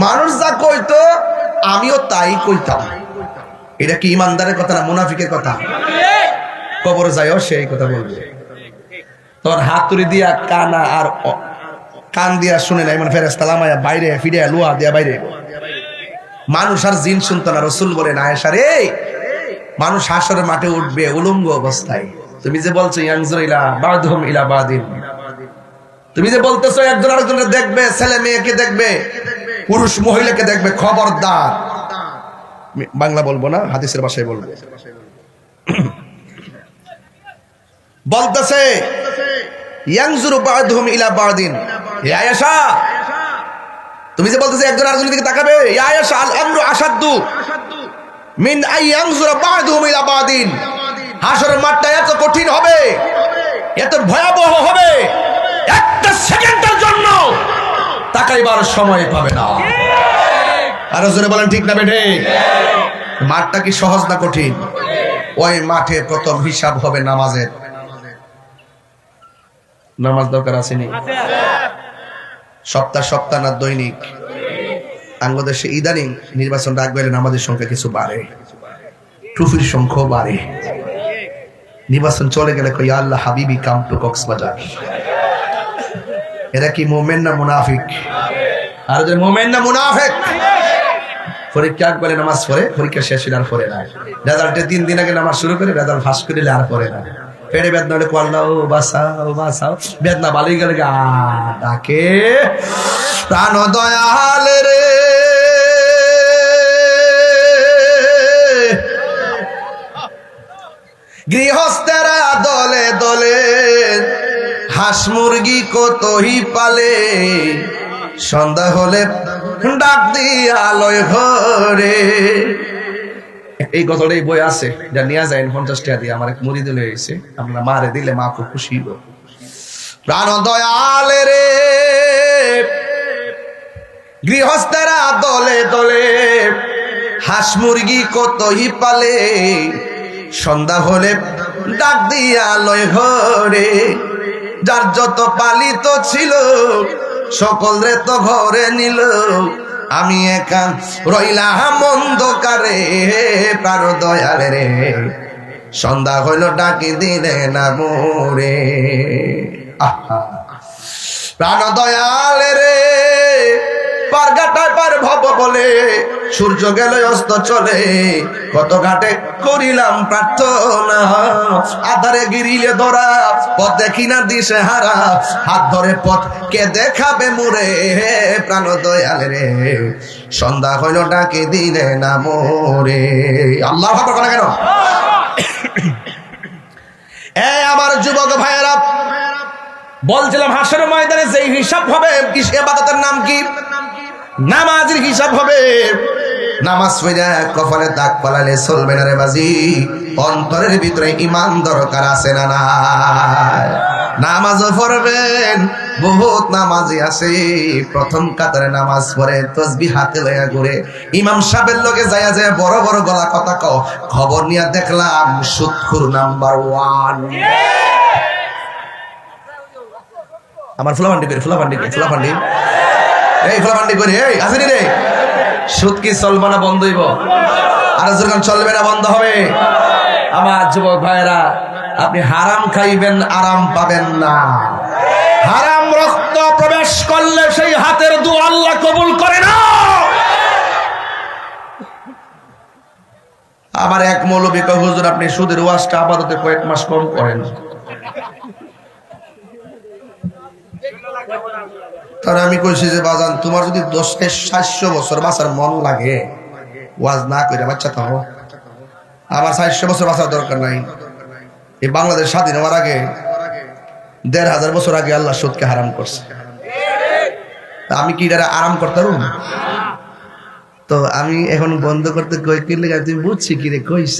মানুষ যা কইতো আমিও তাই কইতাম। এটা কি ইমানদারের কথা না মুনাফিকের কথা? কবরে যাইও সেই কথা বলবে। তোর হাতুড়ি দিয়া কানা আর কান দিয়া শুনে না, এমন ফেরেশতা লামায়া বাইরে ফিরে লোহা দিয়া বাইরে। মানুষ আর জিন শুনতো না। রাসূল বলেন, আয়েশা রে, মানুষ হাসরের মাঠে উঠবে উলঙ্গ অবস্থায়। তুমি যে বলছো ইয়ানজুর ইলা বাদহুম ইলা বাদিন, তুমি যে বলতেছো একজন আরেকজনকে দেখবে, ছেলে মেয়েকে দেখবে, পুরুষ মহিলাকে দেখবে, খবরদার। বাংলা বলবো না, হাদিসের ভাষায় বলবো। বলতেছে ইয়ানজুরু বা'দুহুম ইলা বা'দিন, হে আয়েশা, তুমি যে বলতেছে একজন আরেকজনের দিকে তাকাবে, ইয়া আয়েশা আল আমরু আশাদ্দু মিন আই ইয়ানজুরা বা'দুহুম ইলা বা'দিন। হাশরের মাঠটা এত কঠিন হবে, এত ভয়াবহ হবে, একটা সেকেন্ডের জন্য তাকাইবার সময় পাবে না। আর জোরে বলেন ঠিক না বেঠে? মাঠটা কি সহজ না কঠিন? ওই মাঠে প্রথম হিসাব হবে নামাজের। নামাজ দরকার আসেনি? সপ্তাহ না দৈনিক? বাংলাদেশে ইদানিং নির্বাচন ডাক গেলে নামাজের সংখ্যা কিছু বাড়ে, ট্রফির সংখ্যা বাড়ে। নির্বাচন চলে গেলে কই আল্লাহ হাবিবি কাম টু কক্সবাজার। এরা কি মোমেন না মুনাফিক? আর যে মোমেন না মুনাফিক? পরীক্ষা একবারে নামাজ পড়ে, পরীক্ষা শেষ হলে আর পড়ে না। রেজাল্টের 3 দিন আগে নামাজ শুরু করে রেজাল্ট ফাঁস করে আর পড়ে না। পেটে বেদনা হলে আল্লাহ ও বাঁচাও বাঁচাও, বেদনা ভালোই গেলে ডাকে প্রাণ দয়াল রে, গৃহস্থেরা দলে দলে হাঁস মুরগি কতই পালে, সন্ধ্যা হলে ডাক দিয়া আলোয় ঘরে। এই গতটাই বই আছে, যা নিয়ে যায় 50 টাকা দিয়ে। আমার এক মুড়ি দিলে হয়েছে, আপনারা মারে দিলে মা খুব খুশি হইব। প্রাণ দয়াল রে, গৃহস্থেরা দলে দলে হাঁস মুরগি কতই পালে, সন্ধ্যা হলে ডাক দিয়া আলোয় ঘরে। যার যত পালিত ছিল সকল রে তো ঘরে নিল, আমি একা রইলাম অন্ধকারে। প্রাণ দয়াল রে, সন্ধ্যা হইল ডাকি দিলে না মোরে। আহা প্রাণ দয়াল রে, পার ঘাটায় পার ভব বলে সূর্য গেল অস্ত চলে, কত ঘাটে করিলাম প্রার্থনা, আধারে গিরিলে ধরা পথ দেখি না দিশে হারা, হাত ধরে পথ কে দেখাবে মোরে। প্রাণ দয়াল রে, সন্ধ্যা হইল ডাকে দিলে না মোরে। আল্লাহু আকবার বলা কেন? এ আমার যুবক ভাইয়েরা, বলছিলাম হাসরের ময়দানে যে হিসাব হবে, ইবাদতের নাম কি? নামাজের হিসাব হবে। নামাজ পড়া কপালে দাগ পালালে চলবে না রে বাজি। অন্তরের ভিতরে ঈমান দরকার আছে না নাই? নামাজও পড়বেন, বহুত নামাজি আছে প্রথম কাতারে নামাজ পড়ে তাসবিহ হাতে লইয়া ঘুরে, ইমাম সাহেবের লগে যায়া যায় বড় বড় গলা কথা কও। খবর নিয়া দেখলাম সুদখোর নাম্বার 1। আমার ফুলাভান্ডি করে ফুলাভান্ডি এই ফুলাভান্ডি করে এই আসেনি রে। সুদ কি চলবে না বন্ধ হইব? আর যখন চলবে না বন্ধ হবে? আমার যুবক ভাইরা, আপনি হারাম খাইবেন, আরাম পাবেন না। হারাম রক্ত প্রবেশ করলে সেই হাতের দোয়া আল্লাহ কবুল করে না। আমার এক মৌলবী কয়, হুজুর আপনি সুদের ওয়াজটা আপাতত কয়েক মাস কম করেন। কারণ আমি কইছি যে বাজান, তোমার যদি 700 বছর বাঁচার মন লাগে, ওয়াজ না করে বাচ্চা থাকো। আমার 700 বছর বাঁচার দরকার নাই। এই বাংলাদেশ স্বাধীন হওয়ার আগে 1500 বছর আগে আল্লাহ সুদকে হারাম করছে। আমি কি এটা আরাম করতে পারব? তো আমি এখন বন্ধ করতে কই কি লাগে? তুমি বুঝছি কি রে কইছ?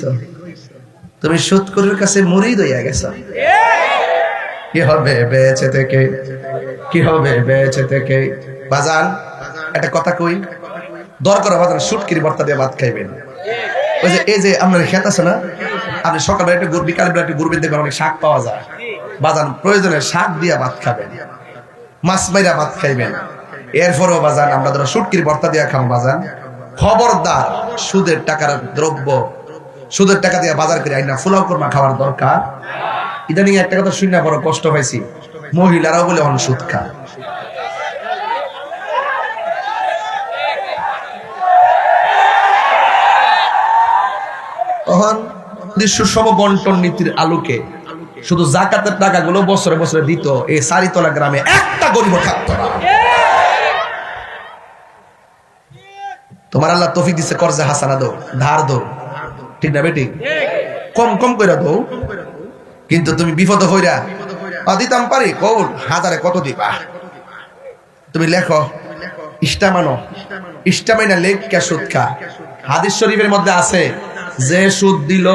তুমি সুদখোরের কাছে মুরিদ হইয়া গেছ। কি হবে বেঁচে থেকে? কি হবে বেঁচে থেকে? বাজান একটা কথা কই, দরকার বাজান সুটকির ভর্তা দিয়ে ভাত খাইবেন। ওই যে এই যে আপনার ক্ষেত আছে না, আপনি সকালবেলা একটা গুড়, বিকালবেলা একটা গুড় দেখবেন, অনেক শাক পাওয়া যায়। বাজান প্রয়োজনে শাক দিয়া ভাত খাবেন, মাছ মাইরা ভাত খাইবেন। এরপরও বাজান আমরা ধরো সুটকির ভর্তা দিয়া খাবো। বাজান খবরদার সুদের টাকার দ্রব্য, সুদের টাকা দিয়ে বাজার করে আইনা ফুলাও কোরমা খাওয়ার দরকার। ইদানিং একটা কথা শুনে বড় কষ্ট পাইছি, মহিলারাও বলে অন সুদ খায়। তখন সুষম বন্টন নীতির আলোকে শুধু জাকাতের টাকাগুলো বছরে বছরে দিত, এই সারিতলা গ্রামে একটা গরিব থাকতো না। তোমার আল্লাহ তৌফিক দিচ্ছে, কর্জে হাসানা দো, ধার দো, ঠিক না বেটি? কম কম করে দো। কিন্তু তুমি বিপদ হইরা দিতাম পারি কৌল হাজারে কত দিবা, তুমি লেখো ইস্টামানো, ইস্টামাইনা লেখ কে সুদ খা। হাদিস শরীফের মধ্যে আছে, যে সুদ দিল,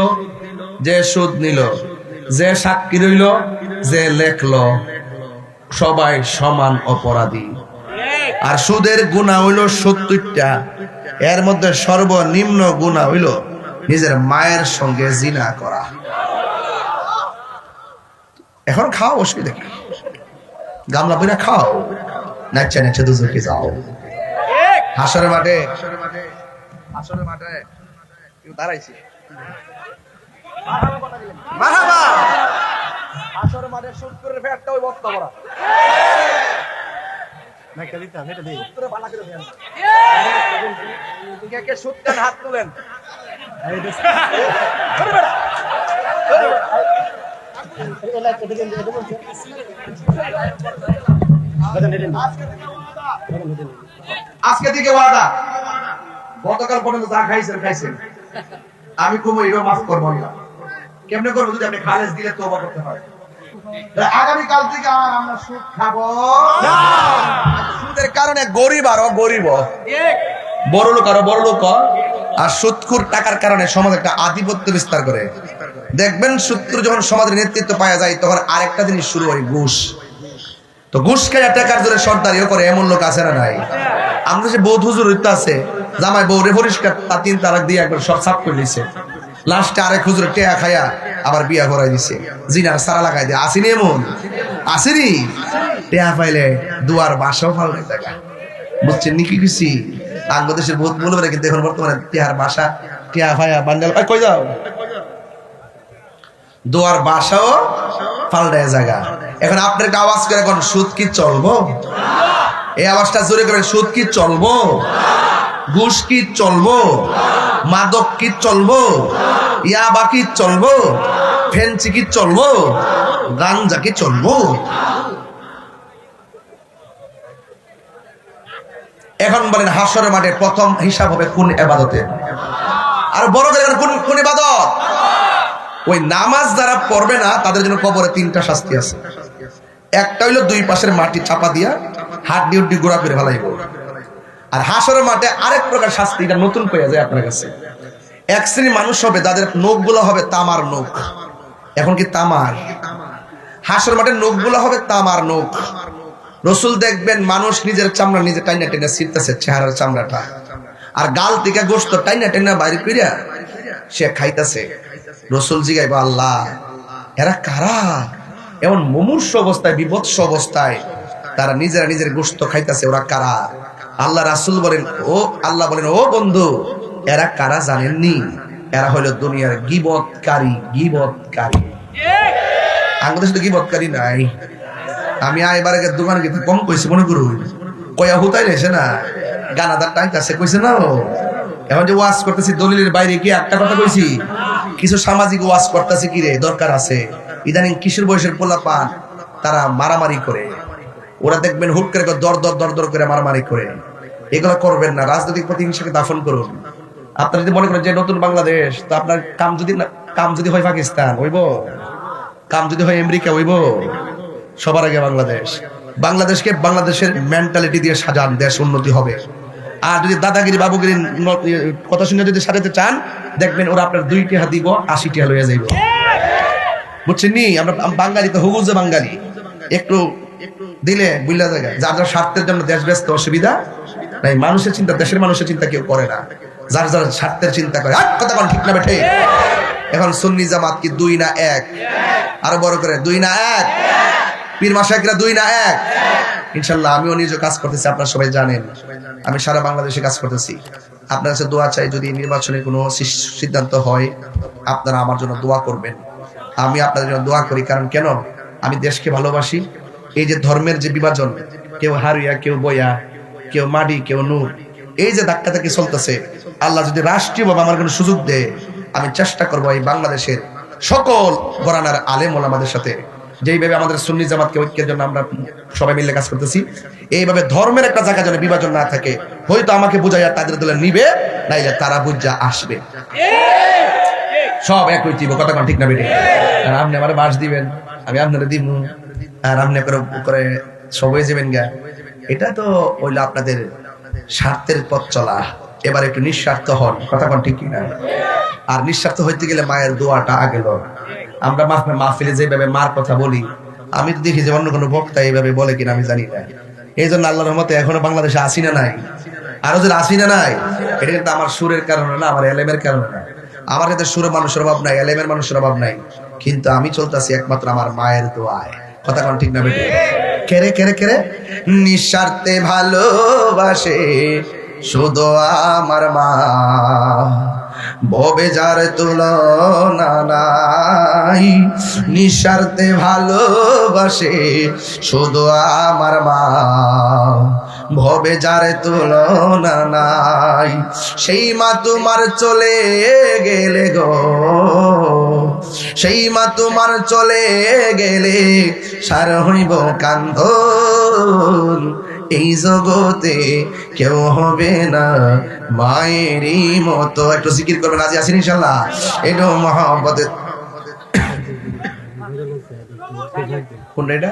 যে সুদ নিল, যে সাক্ষী রইল, যে লেখলো, সবাই সমান অপরাধী। আর সুদের গুনাহ হইল 70টা, এর মধ্যে সর্বনিম্ন গুনাহ হইল নিজের মায়ের সঙ্গে জিনা করা। এখন খাও, অসুবিধা কি, গামলা বইরা খাও, নাচা নাচা দুজকে যাও। হাসরের মাঠে, হাসরের মাঠে কেউ দাঁড়াইছে, মারহাবা। হাসরের মাঠে শুট করে ফেটটা ওই বক্তা বড়া নাইকা দিতে হবে, এটা দেই তোরে বালা করে দেন। কে কে শুটটান হাত তুলেন, এই দেখ ধরে বেড়া এলা কেটে দেন, এটা বলছে আজকে থেকে ওয়াদা, গতকাল পর্যন্ত যা খাইছেন খাইছেন, আমি কোনো এরো মাফ করবো না। কেমনে করবো, যদি আপনি খালেজ দিলে তওবা করতে হয়। আগামী কাল থেকে আর আমরা সুদ খাবো না। সুদের কারণে গরিব আরো গরিব, বড় লোক আরো বড় লোক, আর সুদখোর টাকার কারণে সমাজ একটা আধিপত্য বিস্তার করে। দেখবেন সুদখোর যখন সমাজের নেতৃত্ব পাওয়া যায়, তখন আরেকটা জিনিস শুরু হয়, ঘুষ। তো ঘুষ খেয়ে টাকার জোরে সর্দারিও করে, এমন লোক আছে না নাই? আমরা যে বৌদ্ধ হুজুর হইতে আছে, জামাই বউরে পরিষ্কার তা 3 তালাক দিয়ে একবার সব সাফ করে দিছে, লাস্টে আরেক হুজুর টেয়া খাইয়া আবার বিয়া করাই দিছে, জিনার সারা লাগাই দিয়ে। আসিনি এমন, আসিনি? টেয়া পাইলে দুয়ার বাসাও ফালতে টাকা, বুঝছেন নি কি খুশি? বাংলাদেশের বহুত বলবে, কিন্তু এখন বর্তমানে টেয়ার বাসা, টেয়া ভাইয়া বান্ডাল কই যাও, দুয়ার বাসাও ফালটায় জায়গা। এখন আপনার একটা আওয়াজ করে, এখন সুদ কি চলবো? এই আওয়াজটা জোরে করে, সুদ কি চলবো? ঘুষ কি চলবো? মাদক কি চলবো? ইয়াবা কি চলবো? ফেন্সি কি চলবো? গাঞ্জা কি চলবো? এখন বলেন, হাসরের মাঠে প্রথম হিসাব হবে কোন ইবাদতে? আর বড় করে কোন ইবাদত? ওই নামাজ যারা পড়বে না, তাদের জন্য কবরে 3টা শাস্তি আছে। একটা হইলো 2 পাশের মাটি চাপা দিয়া হাড্ডি উড্ডি গোড়া করে ফেলাইব। আর হাসরের মাঠে আরেক প্রকার শাস্তি, এটা নতুন পেয়ে যায় আপনার কাছে। এক শ্রেণীর মানুষ হবে, তাদের নখগুলো হবে তামার নখ। এখন কি তামার? হাসরের মাঠে নখগুলো হবে তামার নখ। রসুল দেখবেন মানুষ নিজের চামড়া নিজে টাইনা টাইনা ছিটতেছে, চেহারার চামড়াটা, আর গাল থেকে গোশত টাইনা টাইনা বাইরে কইরা সে খাইতেছে। রসুল জিগাইবা, আল্লাহ এরা কারা? এমন মুমূর্ষ অবস্থায়, বিভৎস অবস্থায় তারা নিজেরা নিজের গোশত খাইতেছে, ওরা কারা? আল্লাহ রাসূল বলেন, ও আল্লাহ বলেন, ও বন্ধু, এরা কারা জানেননি? এরা হলো দুনিয়ার গীবতকারী। গীবতকারী বাংলাদেশে তো গীবতকারী নাই। আমি এবার দোকানে গিয়ে কম কইছি, মনে করুন কয়া হুতাই রয়েছে না, গানাদার টাইম কাছে কইছে না। এখন যে ওয়াজ করতেছি, দলিলের বাইরে কি একটা কথা কইছি? কিছু সামাজিক ওয়াজ করতেছি, কি রে দরকার আছে। ইদানিং কিশোর বয়সের পোলাপান তারা মারামারি করে, ওরা দেখবেন হুট করে দর দর দর দর করে মারামারি করে। এগুলো করবেন না, রাজনৈতিক প্রতিহিংসাকে দাফন করুন। আপনারা যদি মনে করেন যে নতুন বাংলাদেশ, তো আপনার কাম যদি হয় পাকিস্তান হইব, কাম যদি হয় আমেরিকা হইব। সবার আগে বাংলাদেশকে বাংলাদেশের মেন্টালিটি দিয়ে সাজান, দেশ উন্নতি হবে। আর যদি দাদাগিরি বাবুগিরি কথা শুনে যদি সাজাতে চান, দেখবেন ওরা আপনার 2 টাকা দিব, 80 টাকা লইয়া যাইব। বুঝছেন নি? আমরা বাঙালি তো হুগুজে বাঙালি, একটু দিলে বুঝলা জায়গা। যার যার স্বার্থের জন্য দেশ ব্যস্ত, অসুবিধা নাই। মানুষের চিন্তা, দেশের মানুষের চিন্তা কেউ করে না, যার যার স্বার্থের চিন্তা করে। কথা বল, ঠিক না বেঠে? এখন সুন্নি জামাত কি 2 না 1? আরো বড় করে 2 না 1? পীর মাশায়েখরা 2 না 1? ইনশাআল্লাহ আমিও নিজে কাজ করতেছি, আপনারা সবাই জানেন। আমি সারা বাংলাদেশে কাজ করতেছি। আপনার কাছে দোয়া চাই, যদি নির্বাচনে কোনো সিদ্ধান্ত হয়, আপনারা আমার জন্য দোয়া করবেন। আমি আপনাদের জন্য দোয়া করি, কারণ কেন? আমি দেশকে ভালোবাসি। এই যে ধর্মের যে বিভাজন, কেউ হারিয়া, কেউ বয়া, কেউ মাডি, কেউ নূর, এই যে ধাক্কাধাক্কি চলতেছে, আল্লাহ যদি রাষ্ট্রীয়ভাবে আমার কোনো সুযোগ দেয়, আমি চেষ্টা করবো এই বাংলাদেশের সকল ঘরানার আলেম ওলামাদের সাথে, যেইভাবে আমাদের সুন্নি জামাতকে ঐক্যের জন্য আমরা সবাই মিলে কাজ করতেছি, এইভাবে ধর্মের একটা জায়গা যেন বিভাজন না থাকে। হয়তো আমাকে বুঝাইয়া তাদের দলে নিবে, নাইলে তারা বুঝা আসবে। সব এক হইতিব, কথা কোন ঠিক না বেটে? আর আপনি আমার বাস দিবেন, আমি আপনারা দিব, আর আপনি করে সবাই যাবেন গা। এটা তো হইলো আপনাদের স্বার্থের পথ চলা। এবার একটু নিঃস্বার্থ হন, কথা কোন ঠিক না? আর নিঃস্বার্থ হইতে গেলে মায়ের দোয়াটা আগে লন। আমরা মাহফিলে যেভাবে মার কথা বলি, আমি তো দেখি যে অন্য কোনো বক্তা এইভাবে বলে কিনা আমি জানি না। এই জন্য আল্লাহর রহমতে এখনো বাংলাদেশে আসি না নাই, আরো যে আসি না নাই, এটা কিন্তু আমার সুরের কারণে না, আমার এলেমের কারণে না। আমার কাছে সুরের মানুষের অভাব নাই, এলেমের মানুষের অভাব নাই, কিন্তু আমি চলতেছি একমাত্র আমার মায়ের দোয়ায়, কথা কোন ঠিক না বেটে? কেরে কেরে কেরে নিঃস্বার্থে ভালোবাসে শুধু আমার মা, ভবে যার তুলনা নাই, নিঃস্বার্থে ভালোবাসে শুধু আমার মা, ভবে যার তুলনা নাই। সেই মা তোমার চলে গেলে গো, সেই মা তোমার চলে গেলে সার হইব কান্দন, এই জগতে কেউ হবে না মায়েরই মতো। একটু জিকির করবেন, রাজি আছেন ইনশাল্লাহ? এটা মহব্বতের কোনটা? এটা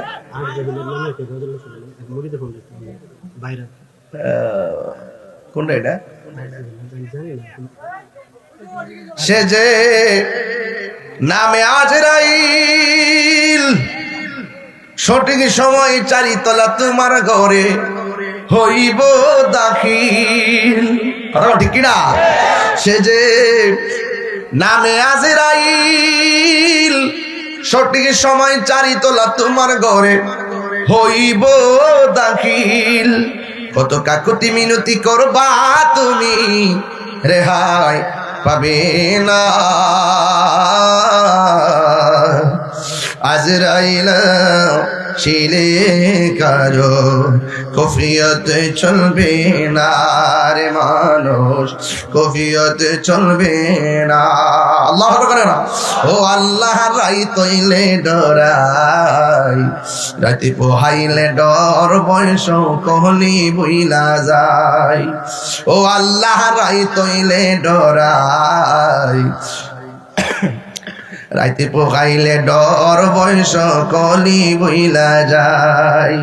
কোনটা? এটা সে যে নামে আজরাইল, সঠিক সময় চারিতলা তোমার ঘরে হইব দাখিল, কথা ঠিক কিনা? সে যে নামে আজরাইল, সঠিক সময় চারিতলা তোমার ঘরে হইব দাখিল। কত কাকুতি মিনতি করবা তুমি, রেহাই পাবে না। আজরাইল শিলে কারো কফিয়ত চলবে না রে মানুষ, কফিয়ত চলবে না। আল্লাহ করে না, ও আল্লাহ রাই তৈলে ডরাই, রাতে পোহাইলে ডর বয়স কহলি বইলা যায়। ও আল্লাহ রাই তৈলে ডরাই, রাইতে পোকাইলে ডর বয়স কলি বইলা যায়।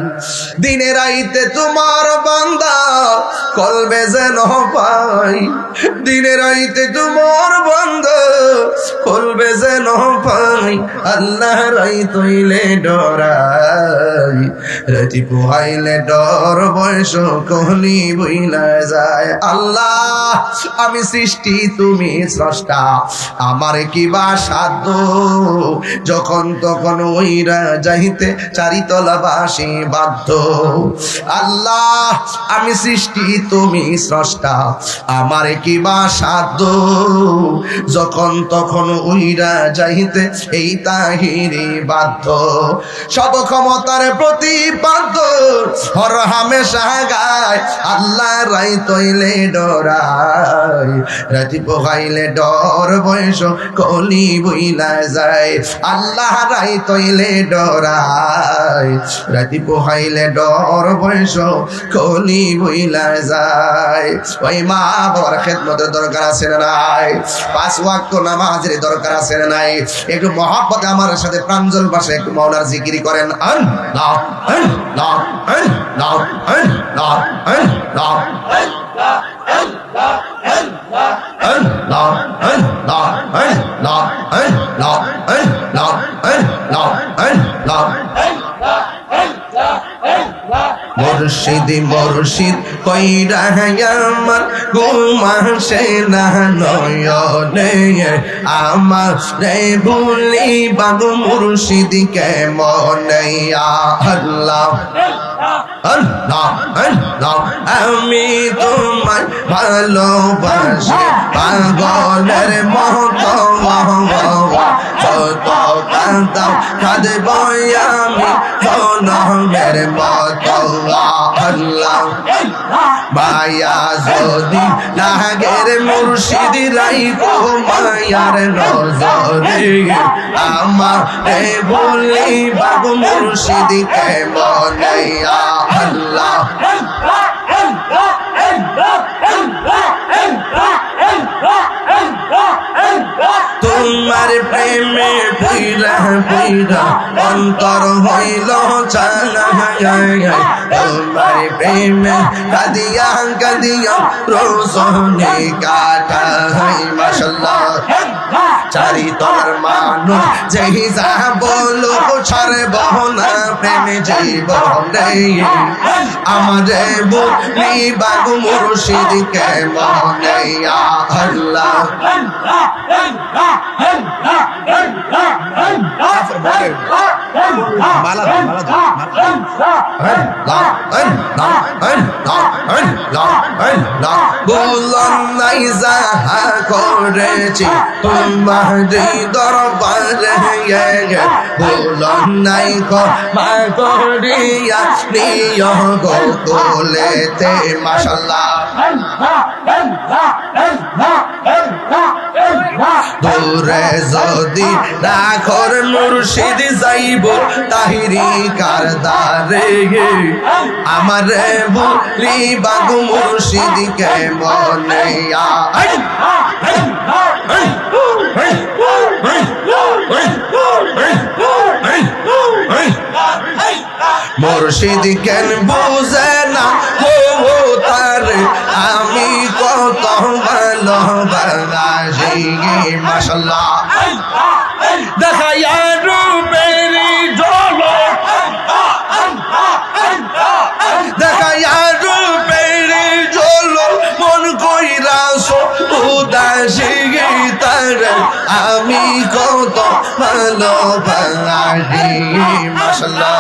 দিনে রাইতে তোমার বান্দা কলবে যেন পাই, দিনে রাইতে তোমার বান্দা কলবে যেন পাই। আল্লাহ রাই তৈলে ডরাই, রাইতে পোহাইলে ডর বয়স কলি বইলা যায়। আল্লাহ আমি সৃষ্টি, তুমি স্রষ্টা, আমার কি বা সাধ্য, যখন তখন ওইরা যাইতে চারিতলা বাসি বাধ্য। আল্লাহ আমি সৃষ্টি, তুমি স্রষ্টা, আমার কি বা সাধ্য, যখন তখন ওইরা যাইতে এই তাহিরি বাধ্য। সব ক্ষমতার প্রতিপাদ্য হর হামেশা গায়, আল্লাহ রাই তৈলে ডরাই, রাতি পোহাইলে ডর বয়স কলি বইলা যায়। আল্লাহ রাই তৈলে ডরাই, রাতি পোহাইলে ডর বয়স কলি বইলা যায়। ওই মা বাবার খেদমতের দরকার আছে না নাই? 5 ওয়াক্ত নামাজের দরকার আছে না নাই? একটু মহব্বতে আমার সাথে প্রাঞ্জল ভাষায় একটু মাওলার জিকিরি করেন। আল্লাহ আল্লাহ আল্লাহ আল্লাহ আল্লাহ মুর্শিদ মুর্শিদ কইরা আমার ঘুম আসে না নয়নে, আমার রে ভুলি বাগু মুর্শিদ কেমনে। আল্লাহ আল্লাহ আল্লাহ আমি তোমায় ভালোবাসি পাগলের মতো, কত কাঁদাও কাঁদব আমি জনমের মতো। আল্লাহ মায়া যদি লাগের মুর্শিদ রাইখো মায়ার নজরে, আমার বলি বাবু মুর্শিদ কেমনে। আল্লাহ তুমি কইরা অন্তর হইল চায় তোমার প্রেমে কাঁদিয়া কাঁদিয়া রোজনে কাটাই মাশাআল্লাহ চারি তলার মানুষ যেই যা বলো ছাড়ব না প্রেমে জীবনে আমারে বলি বাগু মুর্শিদ কে মনে আল্লাহ বললাম নাই যাহা করেছি তোমার দরবারে বললাম নাই ক্ষমা করিয়া নিয় গো কোলেতে মাশাআল্লাহ দূরে যদি রাখর মুর্শিদ যাইব তাহিরি কারদারে আমারে বলি বাগু মুর্শিদ কে মনে মুর্শিদ কেন বুঝে না ও তার আমি কত ভালোবাসি মাশাআল্লাহ দেখাইয়া রূপেরি ঝলক দেখাইয়া রূপেরি ঝলক মন কইরাছো উদাসী তার আমি কত ভালোবাসি মাশাআল্লাহ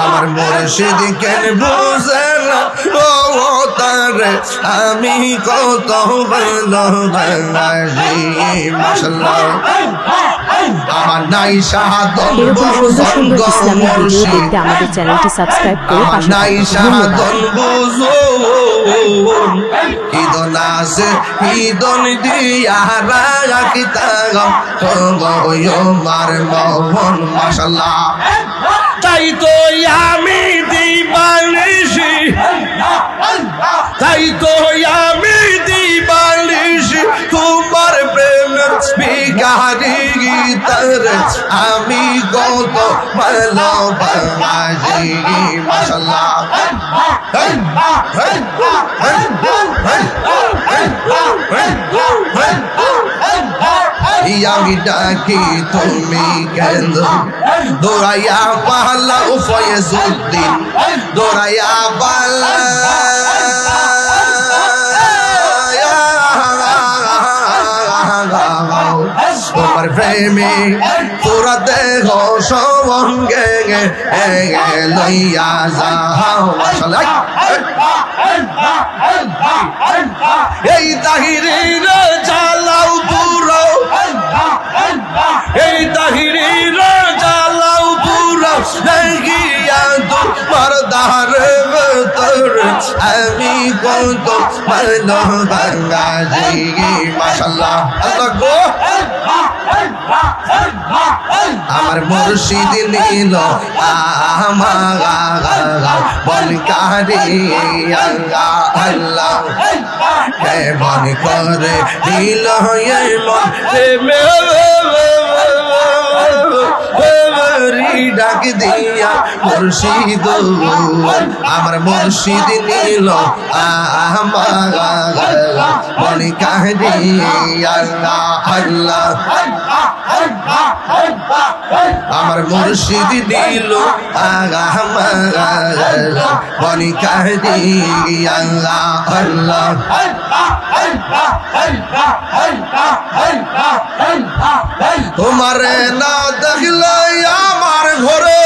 আমার মুর্শিদ কেন বুঝে না ও তার আমি কত ভালোবাসি মাশাআল্লাহ আমার নাই সাধন এরকম সুন্দর সুন্দর ইসলামিক ভিডিও দেখতে আমাদের চ্যানেলটি সাবস্ক্রাইব করে পাশে নাই থাকুন। সাধন বুঝো ঈদন আছে ঈদন দিয়া রাখিতাম তোমার মোহন মাশাআল্লাহ তাই তো আমি দিবানিশি তাই তো আমি দিবানিশি তোমার প্রেমের বিকারি গীতার আমি কত ভালোবাসি মাশাআল্লাহ আমি ডাকি তুমি কেন দৌড়াইয়া পালা ফয়েজউদ্দিন দৌড়াইয়া পালা তোমার প্রেমে তোরা দেহ সঙ্গে লইয়া যাও মাশাআল্লাহ এই তাহিরির জ্বালাও পুরো এই তাহিরির জ্বালাও পুরো দেখিয়া তোমার দারে তোর আমি কত ভালোবাসি মাশাআল্লাহ আল্লাহ গো আমার মুর্শিদ নীল আমার বলকারি আল্লাহ হে মন করে নীল ডাক দিয়া মুর্শিদ আমার মুর্শিদ নীল আমার বলকারি আল্লাহ আমার মুর্শিদ দিল বনি কাহি আল্লাহ আল্লাহ তোমার না দেখলে আমার ঘরে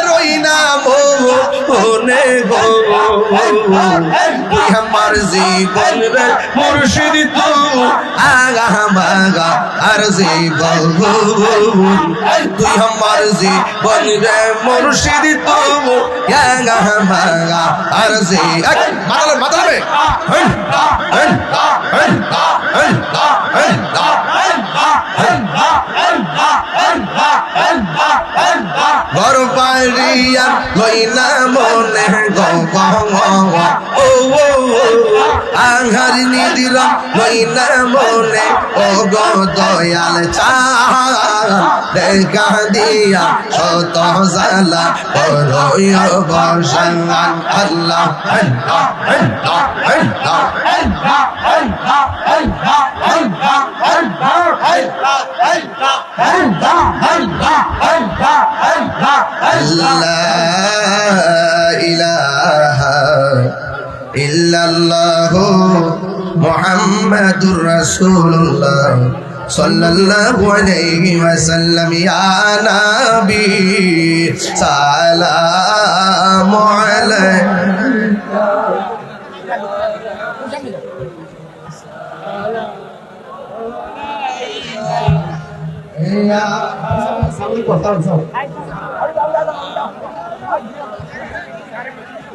রই না মনে গো তুই আমার জীবন রে মুর্শিদ তু আগা মাগা আর জীবন তুই আমার জীবন রে মুর্শিদ তু আগা মাগা আর জি মাতালে ঘর পাড়িয়া লইলা মনে আহার নিদির মইনা মনে ও গো দয়াল চাঁদ দেখা দিয়া শত জালা করই অবসান আল্লাহ আল্লাহ আল্লাহ لا إله إلا الله محمد رسول الله صلى الله عليه وسلم يا نبي سلام عليك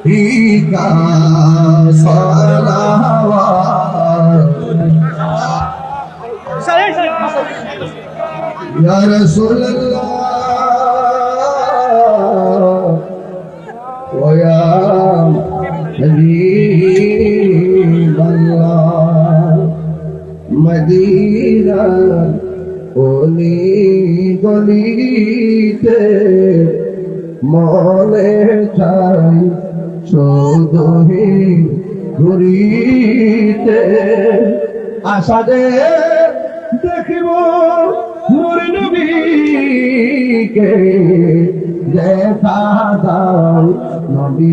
Ika salawat Ya Rasulullah Wa ya Habibullah Madina Oli golite mone chai শুধুই ঘুরিতে আশাদে দেখিব নূর নবীকে দেখা দাও নবী